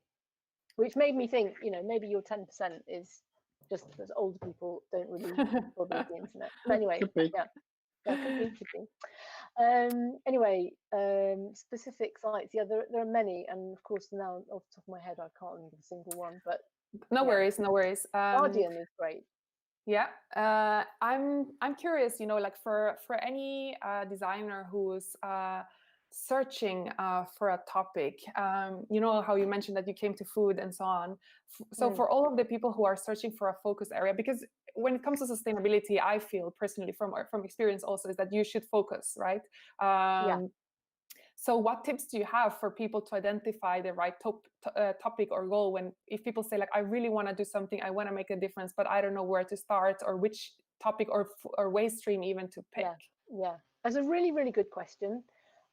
which made me think, maybe your 10% is just because older people don't really bother with the internet. But anyway, yeah, could be. Anyway, specific sites, yeah, there are many, and of course now off the top of my head I can't remember a single one, but no worries. Guardian is great. Yeah, I'm curious, like for any designer who's searching for a topic, how you mentioned that you came to food and so on. So for all of the people who are searching for a focus area, because when it comes to sustainability, I feel personally from experience also is that you should focus, right? So what tips do you have for people to identify the right topic or goal if people say, like, I really want to do something, I want to make a difference, but I don't know where to start or which topic or waste stream even to pick? Yeah, that's a really, really good question.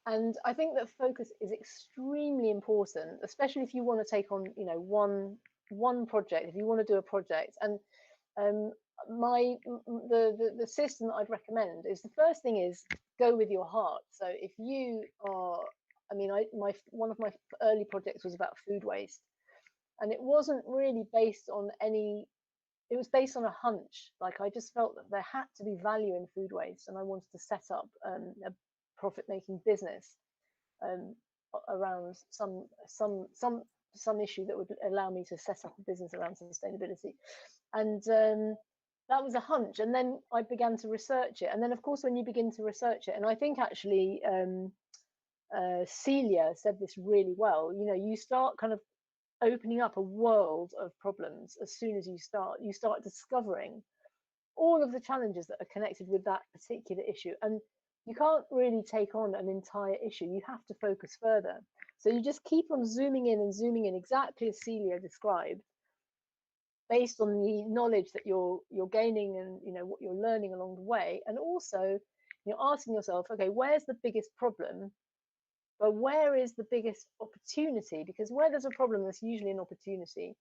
And I think that focus is extremely important, especially if you want to take on, one project, if you want to do a project. And the system that I'd recommend is, the first thing is go with your heart. So if you are, one of my early projects was about food waste, and it wasn't really based on it was based on a hunch. Like, I just felt that there had to be value in food waste, and I wanted to set up a profit-making business around some issue that would allow me to set up a business around sustainability. And that was a hunch, and then I began to research it. And then, of course, when you begin to research it, and I think actually Celia said this really well, you start kind of opening up a world of problems as soon as you start discovering all of the challenges that are connected with that particular issue. And you can't really take on an entire issue. You have to focus further. So you just keep on zooming in exactly as Celia described, based on the knowledge that you're gaining and what you're learning along the way. And also asking yourself, okay, where's the biggest problem? But where is the biggest opportunity? Because where there's a problem, there's usually an opportunity.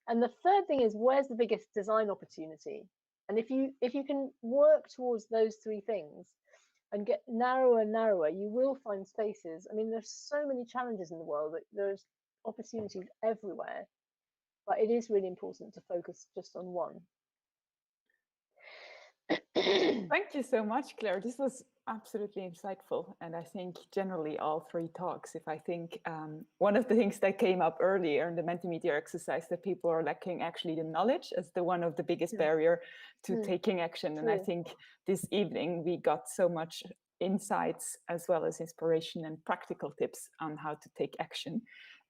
And the third thing is, where's the biggest design opportunity? And if you can work towards those three things and get narrower and narrower, you will find spaces. I mean, there's so many challenges in the world that there's opportunities everywhere, but it is really important to focus just on one. Thank you so much, Claire. This was absolutely insightful. And I think generally all three talks, if I think one of the things that came up earlier in the Mentimeter exercise, that people are lacking actually the knowledge as one of the biggest barrier to taking action. And I think this evening we got so much insights as well as inspiration and practical tips on how to take action.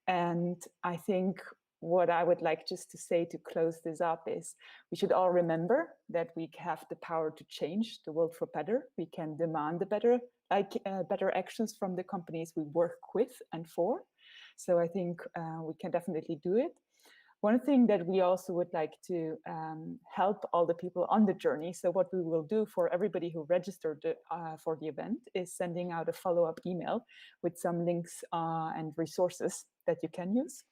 And I think what I would like just to say to close this up is we should all remember that we have the power to change the world for better. We can demand the better actions from the companies we work with and for. So I think we can definitely do it. One thing that we also would like to help all the people on the journey. So what we will do for everybody who registered for the event is sending out a follow-up email with some links and resources that you can use.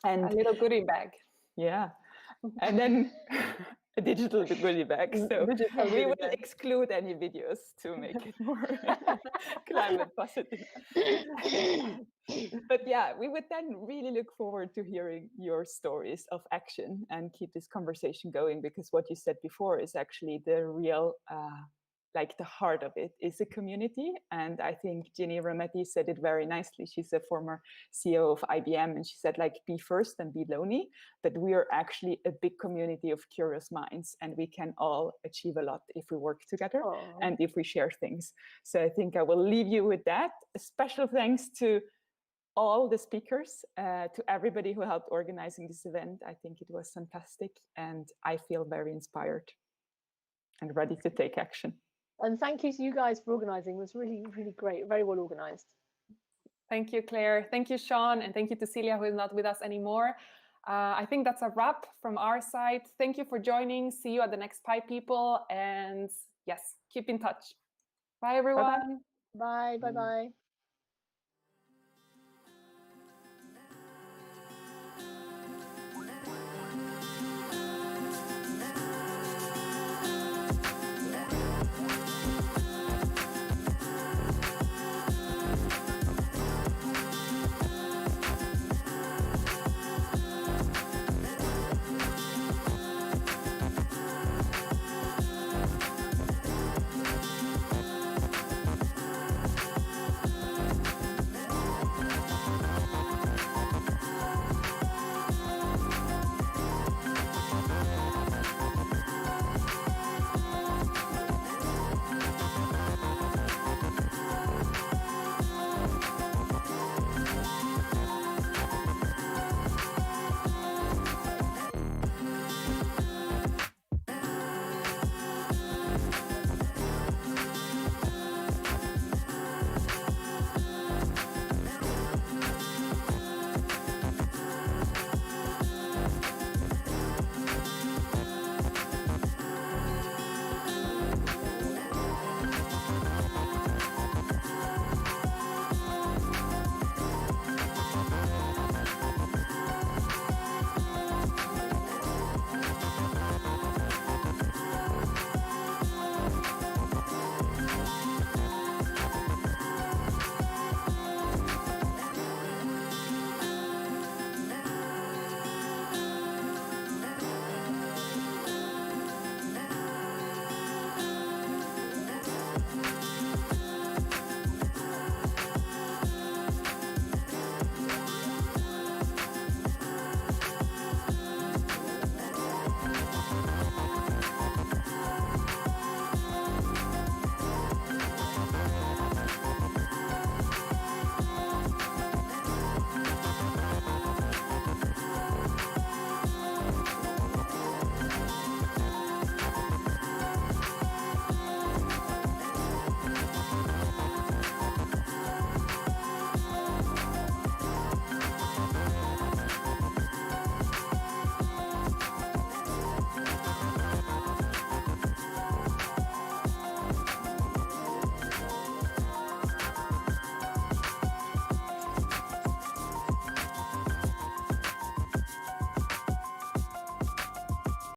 And a little goodie bag. Yeah. And then a digital goodie bag. So we will exclude any videos to make it more climate positive. But yeah, we would then really look forward to hearing your stories of action and keep this conversation going, because what you said before is actually the real like the heart of it is a community. And I think Ginny Rometty said it very nicely. She's a former CEO of IBM, and she said, like, be first and be lonely, but we are actually a big community of curious minds, and we can all achieve a lot if we work together and if we share things. So I think I will leave you with that. A special thanks to all the speakers, to everybody who helped organizing this event. I think it was fantastic, and I feel very inspired and ready to take action. And thank you to you guys for organizing. It was really, really great, very well organized. Thank you, Claire. Thank you, Sean. And thank you to Celia, who is not with us anymore. I think that's a wrap from our side. Thank you for joining. See you at the next Pi People. And yes, keep in touch. Bye, everyone. Bye-bye. Bye. Bye. Bye.